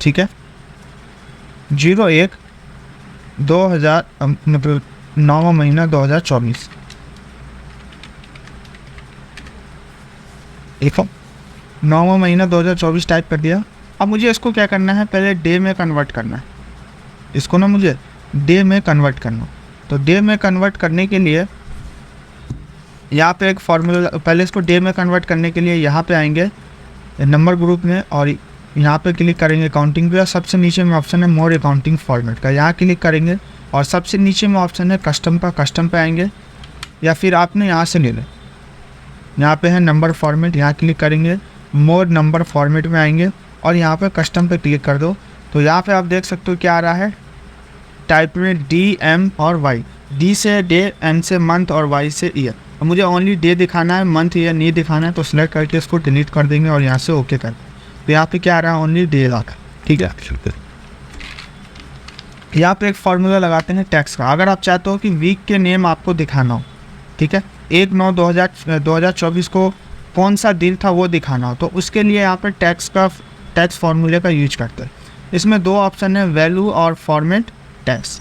ठीक है 01 9वां महीना 2024। देखो 9वां महीना 2024 टाइप कर दिया। अब मुझे इसको क्या करना है, पहले डे में कन्वर्ट करना है इसको ना, मुझे डे में कन्वर्ट करना। तो डे में कन्वर्ट करने के लिए यहाँ पे एक फार्मूला, पहले इसको डे में कन्वर्ट करने के लिए यहाँ पे आएंगे नंबर ग्रुप में और यहाँ पे क्लिक करेंगे अकाउंटिंग पे। सबसे नीचे में ऑप्शन है मोर अकाउंटिंग फॉर्मेट का, यहाँ क्लिक करेंगे और सबसे नीचे में ऑप्शन है कस्टम का, कस्टम पे आएंगे या फिर आपने यहाँ से ले लें, यहाँ पे है नंबर फॉर्मेट, यहाँ क्लिक करेंगे मोर नंबर फॉर्मेट में आएंगे और यहाँ पे कस्टम पे क्लिक कर दो। तो यहाँ पे आप देख सकते हो क्या आ रहा है, टाइप में डी एम और वाई, डी से डे, एन से मंथ और वाई से ईयर। और मुझे ओनली डे दिखाना है, मंथ ईयर नहीं दिखाना है, तो सिलेक्ट करके इसको डिलीट कर देंगे और यहाँ से ओके कर देंगे। तो यहाँ पे क्या आ रहा है, ओनली डे आ रहा है, ठीक है। यहाँ पे एक फार्मूला लगाते हैं टैक्स का। अगर आप चाहते हो कि वीक के नेम आपको दिखाना हो, ठीक है 1/9/2024 को कौन सा दिन था वो दिखाना हो, तो उसके लिए यहाँ पे टैक्स फार्मूले का यूज करते हैं। इसमें दो ऑप्शन है, वैल्यू और फॉर्मेट टैक्स,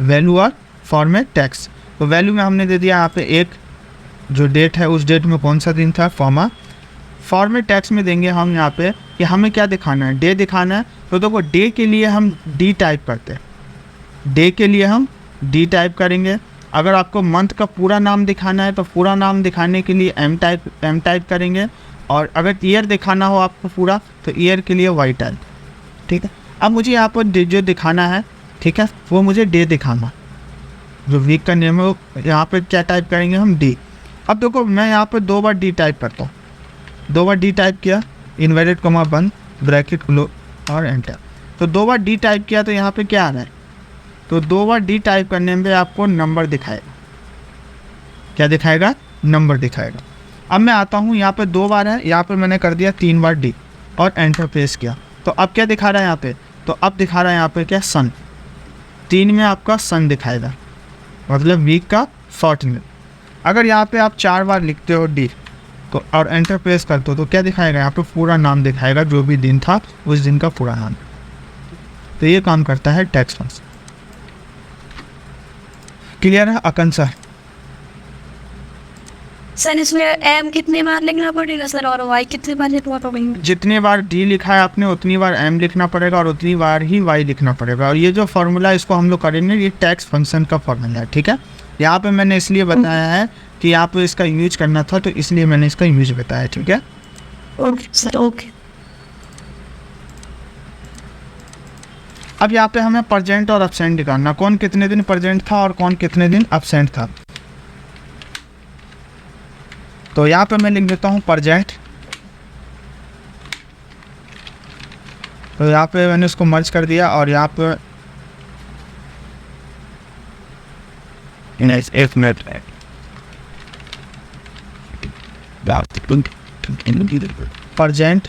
वैल्यू और फॉर्मेट टैक्स। तो वैल्यू में हमने दे दिया यहाँ पे एक जो डेट है उस डेट में कौन सा दिन था, फॉर्मा। फॉर्मेट टैक्स में देंगे हम यहाँ पे कि हमें क्या दिखाना है, डे दिखाना है। तो देखो डे के लिए हम डी टाइप करते हैं, डे के लिए हम डी टाइप करेंगे। अगर आपको मंथ का पूरा नाम दिखाना है तो पूरा नाम दिखाने के लिए एम टाइप करेंगे, और अगर ईयर दिखाना हो आपको पूरा तो ईयर के लिए वाई टाइप, ठीक है। अब मुझे यहाँ पर जो दिखाना है, ठीक है, वो मुझे डे दिखाना, जो वीक का नेम है वो यहाँ पे क्या टाइप करेंगे हम, डी। अब देखो मैं यहाँ पे 2 बार डी टाइप करता हूँ, 2 बार डी टाइप किया, इन्वर्टेड कॉमा बंद, ब्रैकेट क्लोज और एंटर। तो 2 बार डी टाइप किया तो यहाँ पे क्या आ रहा है, तो 2 बार डी टाइप करने में आपको नंबर दिखाएगा, क्या दिखाएगा, नंबर दिखाएगा। अब मैं आता हूँ यहाँ पे 2 बार है, यहाँ पे मैंने कर दिया 3 बार डी और एंटर प्रेस किया। तो अब क्या दिखा रहा है यहाँ पे, तो अब दिखा रहा है यहाँ पे क्या, सन, 3 में आपका सन दिखाएगा, मतलब वीक का शॉर्ट में। अगर यहाँ पे आप 4 बार लिखते हो डी तो और एंटर प्रेस करते हो तो क्या दिखाएगा, यहाँ पे पूरा नाम दिखाएगा, जो भी दिन था उस दिन का पूरा नाम। तो ये काम करता है टैक्स फंक्शन। क्लियर है अकन सर? सर इसमें एम कितने बार लिखना पड़ेगा सर, और वाई कितने बार लिखना पड़ेगा? जितनी बार डी लिखा है आपने उतनी बार एम लिखना पड़ेगा और उतनी बार ही वाई लिखना पड़ेगा। और ये जो फार्मूला इसको हम लोग करेंगे, ये टैक्स फंक्शन का फार्मूला है, ठीक है। यहाँ पे मैंने इसलिए बताया है कि यहाँ पे इसका यूज करना था, तो इसलिए मैंने इसका यूज बताया, ठीक है। Okay sir, okay. अब यहाँ पे हमें प्रेजेंट और एब्सेंट निकालना, कौन कितने दिन प्रेजेंट था और कौन कितने दिन एब्सेंट था। तो यहाँ पे मैं लिख देता हूँ प्रेजेंट। तो यहाँ पे मैंने इसको मर्ज कर दिया और यहाँ पे एक मिनट प्रेजेंट,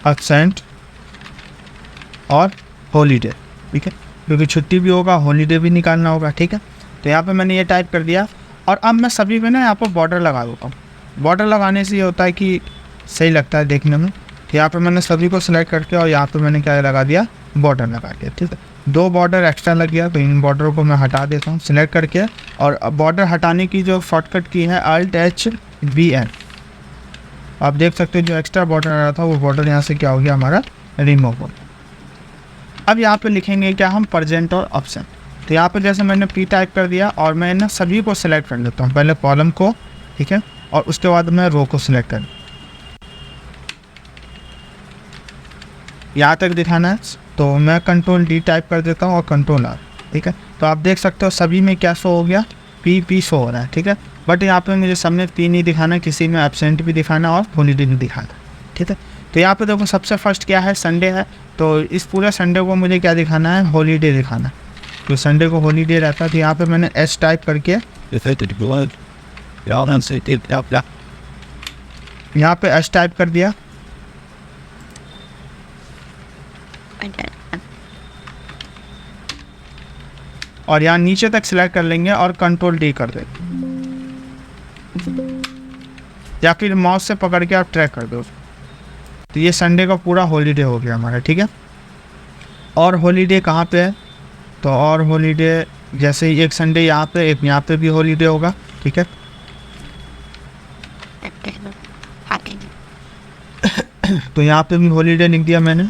एब्सेंट और हॉलीडे, ठीक है, क्योंकि छुट्टी भी होगा, हॉलीडे भी निकालना होगा, ठीक है। तो यहाँ पे मैंने ये टाइप कर दिया और अब मैं सभी में ना यहाँ पर बॉर्डर लगा देता हूँ। बॉर्डर लगाने से ये होता है कि सही लगता है देखने में। तो यहाँ पे मैंने सभी को सिलेक्ट करके और यहाँ पे मैंने क्या लगा दिया, बॉर्डर लगा दिया, ठीक है। 2 बॉर्डर एक्स्ट्रा लग गया, तो इन बॉर्डरों को मैं हटा देता हूँ सिलेक्ट करके। और बॉर्डर हटाने की जो शॉर्टकट की है Alt+H+BN। आप देख सकते हो जो एक्स्ट्रा बॉर्डर आ रहा था वो बॉर्डर यहाँ से क्या हो गया हमारा रिमूव हो गया। अब यहाँ पे लिखेंगे क्या हम परजेंट और ऑप्शन। तो यहाँ पे जैसे मैंने P टाइप कर दिया और मैं ना सभी को सिलेक्ट कर लेता हूँ, पहले कॉलम को, ठीक है, और उसके बाद मैं रो को सिलेक्ट कर, यहाँ तक दिखाना है तो मैं Ctrl+D टाइप कर देता हूँ और Ctrl+R, ठीक है। तो आप देख सकते हो सभी में क्या शो हो गया, P शो हो रहा है, ठीक है। बट यहाँ पे मुझे सामने P नहीं दिखाना, किसी में एब्सेंट भी दिखाना और हॉलीडे भी दिखाना, ठीक है। तो यहाँ पे देखो सबसे फर्स्ट क्या है, संडे है, तो इस पूरे संडे को मुझे क्या दिखाना है, हॉलीडे दिखाना। तो संडे को हॉलीडे रहता है, तो यहाँ पे मैंने S टाइप करके यहाँ पे S टाइप कर दिया और यहाँ नीचे तक सिलेक्ट कर लेंगे और Ctrl+D कर देंगे, या फिर माउस से पकड़ के आप ट्रैक कर दो। तो ये संडे का पूरा हॉलीडे हो गया हमारा, ठीक है। और हॉलीडे कहाँ पे है, तो और हॉलीडे जैसे एक संडे यहाँ पे, एक यहाँ पे भी हॉलीडे होगा, ठीक है। तो यहाँ पे भी हॉलीडे लिख दिया मैंने।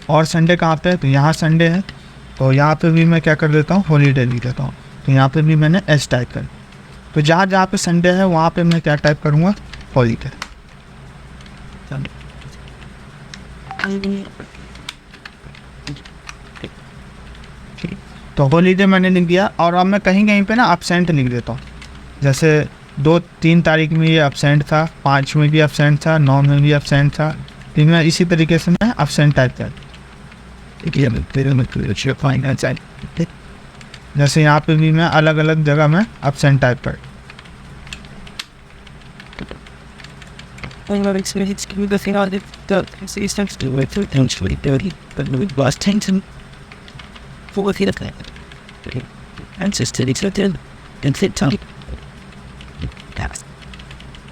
और संडे कहाँ पे है, तो यहाँ संडे है, तो यहाँ पे भी मैं क्या कर देता हूँ, हॉलीडे लिख देता हूँ। तो यहाँ पे भी मैंने S टाइप कर, तो जहाँ जहाँ पे संडे है वहाँ पे मैं क्या टाइप करूँगा, हॉलीडे। तो हॉलीडे मैंने लिख दिया और अब मैं कहीं कहीं पे ना एब्सेंट लिख देता हूँ। जैसे 2-3 तारीख में ये एब्सेंट था, 5 में भी एब्सेंट था, 9 में भी एब्सेंट था। तो मैं इसी तरीके से मैं एब्सेंट टाइप कर, जैसे यहाँ पे भी मैं अलग अलग जगह में एब्सेंट टाइप कर। ठीक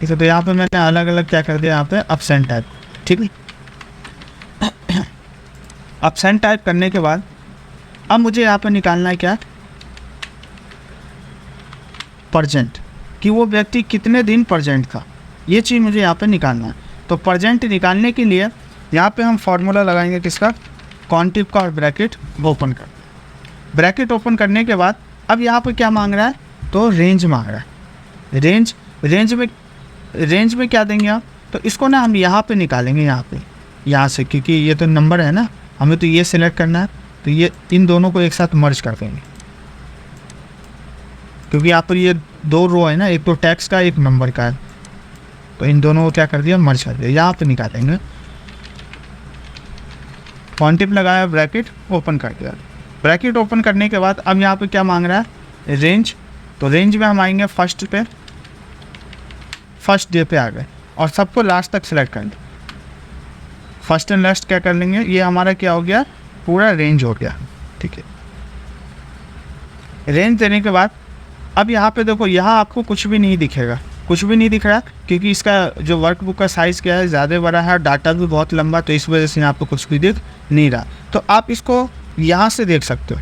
है, तो यहाँ पे मैंने अलग अलग क्या कर दिया, यहाँ पे एब्सेंट टाइप, ठीक है। एब्सेंट टाइप करने के बाद अब मुझे यहाँ पे निकालना है क्या, परजेंट, कि वो व्यक्ति कितने दिन परजेंट था, ये चीज़ मुझे यहाँ पे निकालना है। तो परजेंट निकालने के लिए यहाँ पे हम फार्मूला लगाएंगे किसका, कॉन्टिव का, और ब्रैकेट ओपन कर, ब्रैकेट ओपन करने के बाद अब यहाँ पे क्या मांग रहा है, तो रेंज मांग रहा है। रेंज में क्या देंगे आप, तो इसको ना हम यहाँ पे निकालेंगे, यहाँ से, क्योंकि ये तो नंबर है ना, हमें तो ये सिलेक्ट करना है, तो ये इन दोनों को एक साथ मर्ज कर देंगे, क्योंकि यहाँ पर ये 2 रो है ना, एक तो टैक्स का एक नंबर का है, तो इन दोनों को क्या कर दिया, मर्ज कर दिया। यहाँ पे निकालेंगे, क्वांटिव लगाया, ब्रैकेट ओपन कर दिया। ब्रैकेट ओपन करने के बाद अब यहाँ पे क्या मांग रहा है, रेंज। तो रेंज में हम आएंगे फर्स्ट डे पे आ गए और सबको लास्ट तक सिलेक्ट कर दें। फर्स्ट एंड लास्ट क्या कर लेंगे, ये हमारा क्या हो गया, पूरा रेंज हो गया, ठीक है। रेंज देने के बाद अब यहाँ पे देखो, यहाँ आपको कुछ भी नहीं दिखेगा, कुछ भी नहीं दिख रहा, क्योंकि इसका जो वर्कबुक का साइज़ क्या है, ज़्यादा बड़ा है, डाटा भी बहुत लंबा, तो इस वजह से यहाँ पे कुछ भी दिख नहीं रहा। तो आप इसको यहाँ से देख सकते हो,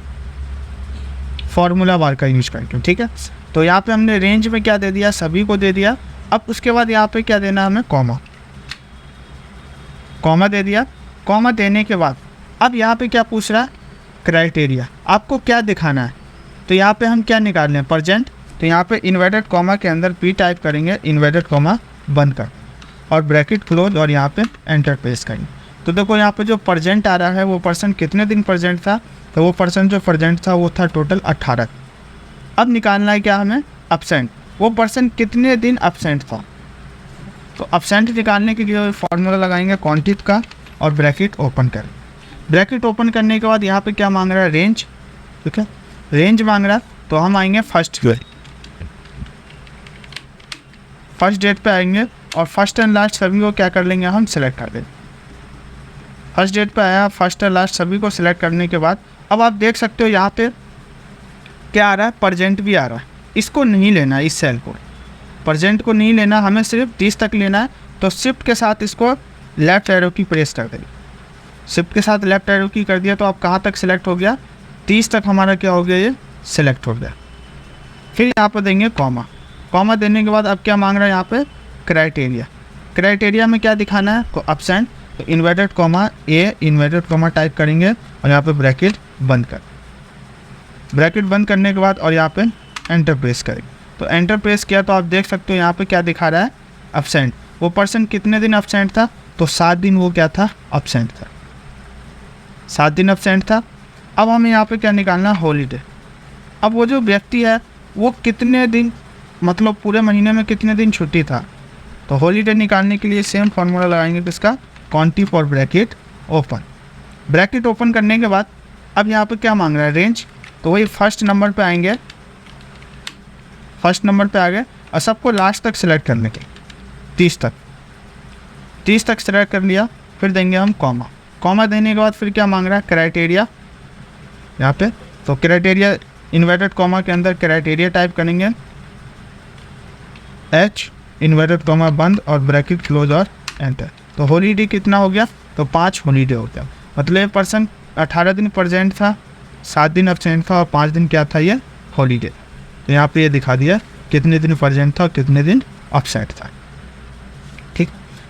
फार्मूला बार का यूज करके, ठीक है। तो यहाँ पे हमने रेंज में क्या दे दिया, सभी को दे दिया। अब उसके बाद यहाँ पे क्या देना है हमें, कॉमा दे दिया। कॉमा देने के बाद अब यहाँ पे क्या पूछ रहा है, क्राइटेरिया, आपको क्या दिखाना है। तो यहाँ पे हम क्या निकाल लें, परजेंट। तो यहाँ पे इन्वर्टेड कॉमा के अंदर P टाइप करेंगे, इन्वर्टेड कॉमा बंद कर और ब्रैकेट क्लोज, और यहाँ पे एंटर प्रेस करेंगे। तो देखो यहाँ पे जो परजेंट आ रहा है, वो पर्सन कितने दिन परजेंट था, तो वो पर्सन जो परजेंट था वो था टोटल 18। अब निकालना है क्या हमें, एब्सेंट, वो पर्सन कितने दिन एब्सेंट था। तो एब्सेंट निकालने के लिए फार्मूला लगाएंगे क्वांटिव का और ब्रैकेट ओपन करें। ब्रैकेट ओपन करने के बाद यहाँ पे क्या मांग रहा है, रेंज, ठीक है, रेंज मांग रहा है। तो हम आएंगे फर्स्ट डेट पे आएंगे और फर्स्ट एंड लास्ट सभी को क्या कर लेंगे, हम सिलेक्ट कर देंगे। फर्स्ट डेट पे आया, फर्स्ट एंड लास्ट सभी को सिलेक्ट करने के बाद अब आप देख सकते हो यहाँ पे क्या आ रहा है, परजेंट भी आ रहा है। इसको नहीं लेना, इस सेल को, परजेंट को नहीं लेना, हमें सिर्फ 30 तक लेना है। तो शिफ्ट के साथ इसको लेफ्ट एरो की प्रेस कर देंगे। शिफ्ट के साथ लेफ्ट एरो की कर दिया तो आप कहाँ तक सिलेक्ट हो गया, 30 तक हमारा क्या हो गया, ये सिलेक्ट हो गया। फिर यहाँ पर देंगे कॉमा। कॉमा देने के बाद अब क्या मांग रहा है यहाँ पे, क्राइटेरिया। क्राइटेरिया में क्या दिखाना है, तो अब्सेंट, तो इन्वर्टेड कॉमा ए इन्वर्टेड कॉमा टाइप करेंगे और यहाँ पे ब्रैकेट बंद कर, ब्रैकेट बंद करने के बाद और यहाँ पे एंटर प्रेस करेंगे। तो एंटर प्रेस किया तो आप देख सकते हो यहाँ पे क्या दिखा रहा है, अब्सेंट। वो पर्सन कितने दिन अब्सेंट था, तो 7 दिन वो क्या था, अब्सेंट था, 7 दिन अब्सेंट था। अब हमें यहाँ पे क्या निकालना है, हॉलीडे। अब वो जो व्यक्ति है वो कितने दिन, मतलब पूरे महीने में कितने दिन छुट्टी था, तो हॉलीडे निकालने के लिए सेम फार्मूला लगाएंगे किसका, quantity for bracket open. Bracket open करने के बाद अब यहाँ पे क्या मांग रहा है, रेंज, तो वही फर्स्ट नंबर पे आएंगे, फर्स्ट नंबर पे आ गए और सबको लास्ट तक सिलेक्ट करने के, 30 तक सिलेक्ट कर लिया। फिर देंगे हम कॉमा। कॉमा देने के बाद फिर क्या मांग रहा है, क्राइटेरिया यहाँ पे, तो क्राइटेरिया इन्वर्टेड कॉमा के अंदर क्राइटेरिया टाइप करेंगे, एच इन्वर्टेड कॉमा बंद और ब्रैकेट क्लोज और एंटर। तो हॉलीडे कितना हो गया, तो 5 हॉलीडे हो गया। मतलब ये पर्सन 18 दिन प्रेजेंट था, 7 दिन एब्सेंट था और 5 दिन क्या था, ये हॉलीडे। तो यहाँ पे ये दिखा दिया कितने दिन प्रेजेंट था और कितने दिन एब्सेंट था, ठीक।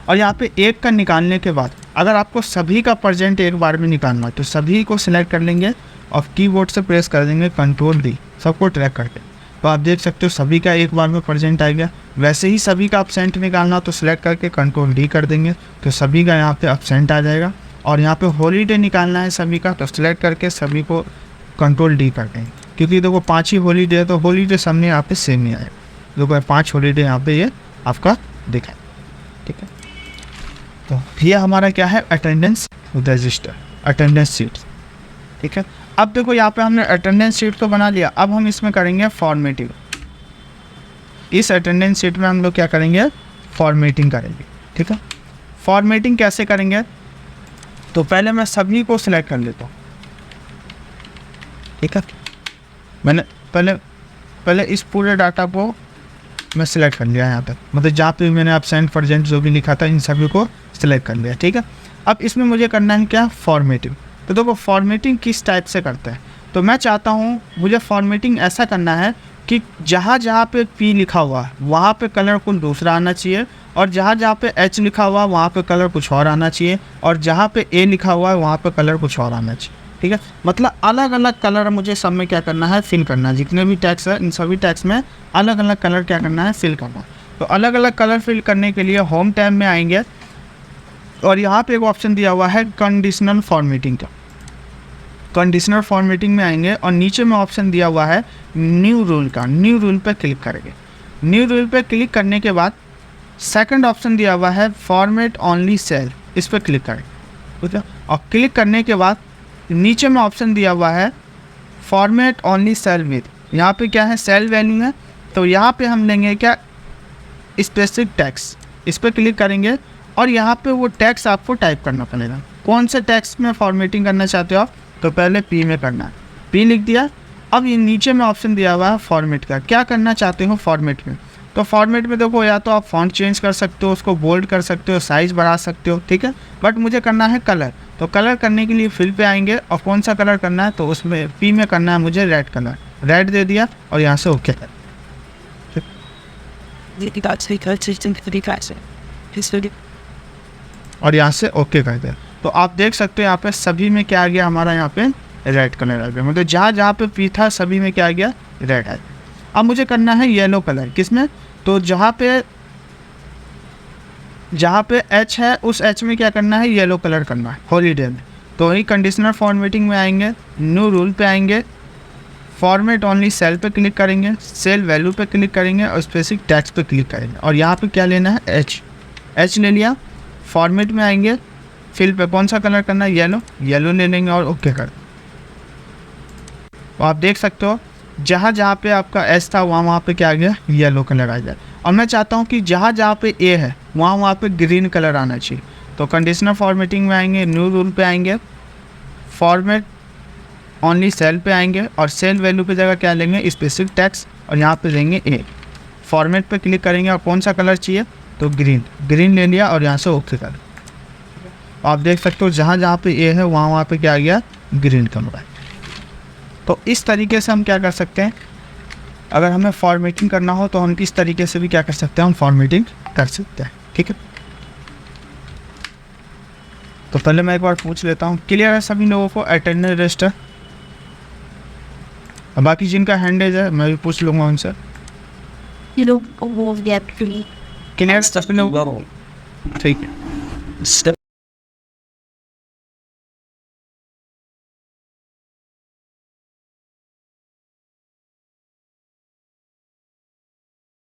और यहाँ पे एक का निकालने के बाद अगर आपको सभी का प्रेजेंट एक बार में निकालना है तो सभी को सिलेक्ट कर लेंगे और कीबोर्ड से प्रेस कर देंगे कंट्रोल डी, सबको ट्रैक करके। तो आप देख सकते हो सभी का एक बार में प्रेजेंट आ गया। वैसे ही सभी का एब्सेंट निकालना तो सिलेक्ट करके कंट्रोल डी कर देंगे तो सभी का यहाँ पे एब्सेंट आ जाएगा। और यहाँ पे हॉलीडे निकालना है सभी का तो सिलेक्ट करके सभी को कंट्रोल डी कर देंगे, क्योंकि देखो 5 ही हॉलीडे है तो हॉलीडे सामने यहाँ पे सेम ही आएगा। देखो 5 हॉलीडे यहाँ पे ये आपका दिखा, ठीक है। तो ये हमारा क्या है, अटेंडेंस रजिस्टर, अटेंडेंस शीट, ठीक है। अब देखो यहाँ पे हमने अटेंडेंस शीट तो बना लिया, अब हम इसमें करेंगे फॉर्मेटिंग। इस अटेंडेंस शीट में हम लोग क्या करेंगे, फॉर्मेटिंग करेंगे, ठीक है। फॉर्मेटिंग कैसे करेंगे, तो पहले मैं सभी को सिलेक्ट कर लेता हूँ, ठीक है। मैंने पहले इस पूरे डाटा को मैं सिलेक्ट कर लिया यहाँ तक, मतलब जहाँ पे मैंने एब्सेंट प्रेजेंट जो भी लिखा था इन सभी को सिलेक्ट कर लिया, ठीक है। अब इसमें मुझे करना है क्या, फॉर्मेटिंग। तो देखो फॉर्मेटिंग किस टाइप से करते हैं, तो मैं चाहता हूँ मुझे फॉर्मेटिंग ऐसा करना है कि जहाँ जहाँ पे P लिखा हुआ है वहाँ पे कलर कुछ दूसरा आना चाहिए, और जहाँ जहाँ पे H लिखा हुआ है वहाँ पे कलर कुछ और आना चाहिए, और जहाँ पे A लिखा हुआ है वहाँ पे कलर कुछ और आना चाहिए, ठीक है। मतलब अलग अलग कलर मुझे सब में क्या करना है, फिल करना है। जितने भी टैक्स है इन सभी टैक्स में अलग अलग कलर क्या करना है, फिल करना है। तो अलग अलग कलर फिल करने के लिए होम टैब में आएंगे और यहाँ पे एक ऑप्शन दिया हुआ है कंडीशनल फॉर्मेटिंग का। कंडीशनल फॉर्मेटिंग में आएंगे और नीचे में ऑप्शन दिया हुआ है न्यू रूल का, न्यू रूल पे क्लिक करेंगे। न्यू रूल पे क्लिक करने के बाद सेकंड ऑप्शन दिया हुआ है फॉर्मेट ओनली सेल, इस पर क्लिक करें, ठीक है। और क्लिक करने के बाद नीचे में ऑप्शन दिया हुआ है फॉर्मेट ओनली सेल विद, यहाँ पे क्या है, सेल वैल्यू है। तो यहाँ पे हम लेंगे क्या, स्पेसिफिक टैक्स, इस पर क्लिक करेंगे और यहाँ पे वो टैक्स आपको टाइप करना पड़ेगा। कौन से टैक्स में फॉर्मेटिंग करना चाहते हो आप, तो पहले P में करना है, P लिख दिया। अब ये नीचे में ऑप्शन दिया हुआ है फॉर्मेट का, क्या करना चाहते हो फॉर्मेट में। तो फॉर्मेट में देखो या तो आप फॉन्ट चेंज कर सकते हो, उसको बोल्ड कर सकते हो, साइज़ बढ़ा सकते हो, ठीक है। बट मुझे करना है कलर, तो कलर करने के लिए फिल पे आएंगे और कौन सा कलर करना है, तो उसमें P में करना है मुझे रेड कलर, रेड दे दिया और यहाँ से ओके कर, और यहाँ से ओके कर दे। तो आप देख सकते हो यहाँ पे सभी में क्या आ गया, हमारा यहाँ पे रेड कलर आ गया। मतलब जहाँ जहाँ पे P था सभी में क्या आ गया, रेड आ गया। अब मुझे करना है येलो कलर, किसमें, तो जहाँ पे H है उस H में क्या करना है, येलो कलर करना है हॉलीडे में। तो वही कंडीशनल फॉर्मेटिंग में आएंगे, न्यू रूल पे आएंगे, फॉर्मेट ओनली सेल पे क्लिक करेंगे, सेल वैल्यू पे क्लिक करेंगे और स्पेसिफिक टैक्स पे क्लिक करेंगे और यहाँ पे क्या लेना है, H ले लिया। फॉर्मेट में आएंगे, फिल पे कौन सा कलर करना है, येलो ले लेंगे और ओके कर। तो आप देख सकते हो जहाँ जहाँ पे आपका एस था वहाँ पे क्या आ गया, येलो कलर आ जाए। और मैं चाहता हूँ कि जहाँ जहाँ पे ए है वहाँ पे ग्रीन कलर आना चाहिए। तो कंडीशनल फॉर्मेटिंग में आएंगे, न्यू रूल पे आएंगे, फॉर्मेट ओनली सेल पे आएंगे और सेल वैल्यू पे जगह क्या लेंगे, स्पेसिफिक टैक्स, और यहाँ पे देंगे ए। फॉर्मेट पे क्लिक करेंगे और कौन सा कलर चाहिए, तो ग्रीन ले लिया और यहाँ से ओके कर। आप देख सकते हो जहाँ जहाँ पे ए है वहाँ वहाँ पे क्या आ गया, ग्रीन कलर है। तो इस तरीके से हम क्या कर सकते हैं, अगर हमें फॉर्मेटिंग करना हो तो हम इस तरीके से भी क्या कर सकते हैं, हम फॉर्मेटिंग कर सकते हैं। ठीक है, तो पहले मैं एक बार पूछ लेता हूँ, क्लियर है सभी लोगों को अटेंडेंस रजिस्टर? बाकी जिनका हैंडेज है मैं भी पूछ लूँगा उनसे। You know, वो get free. क्लियर सभी लोगों को? ठीक है।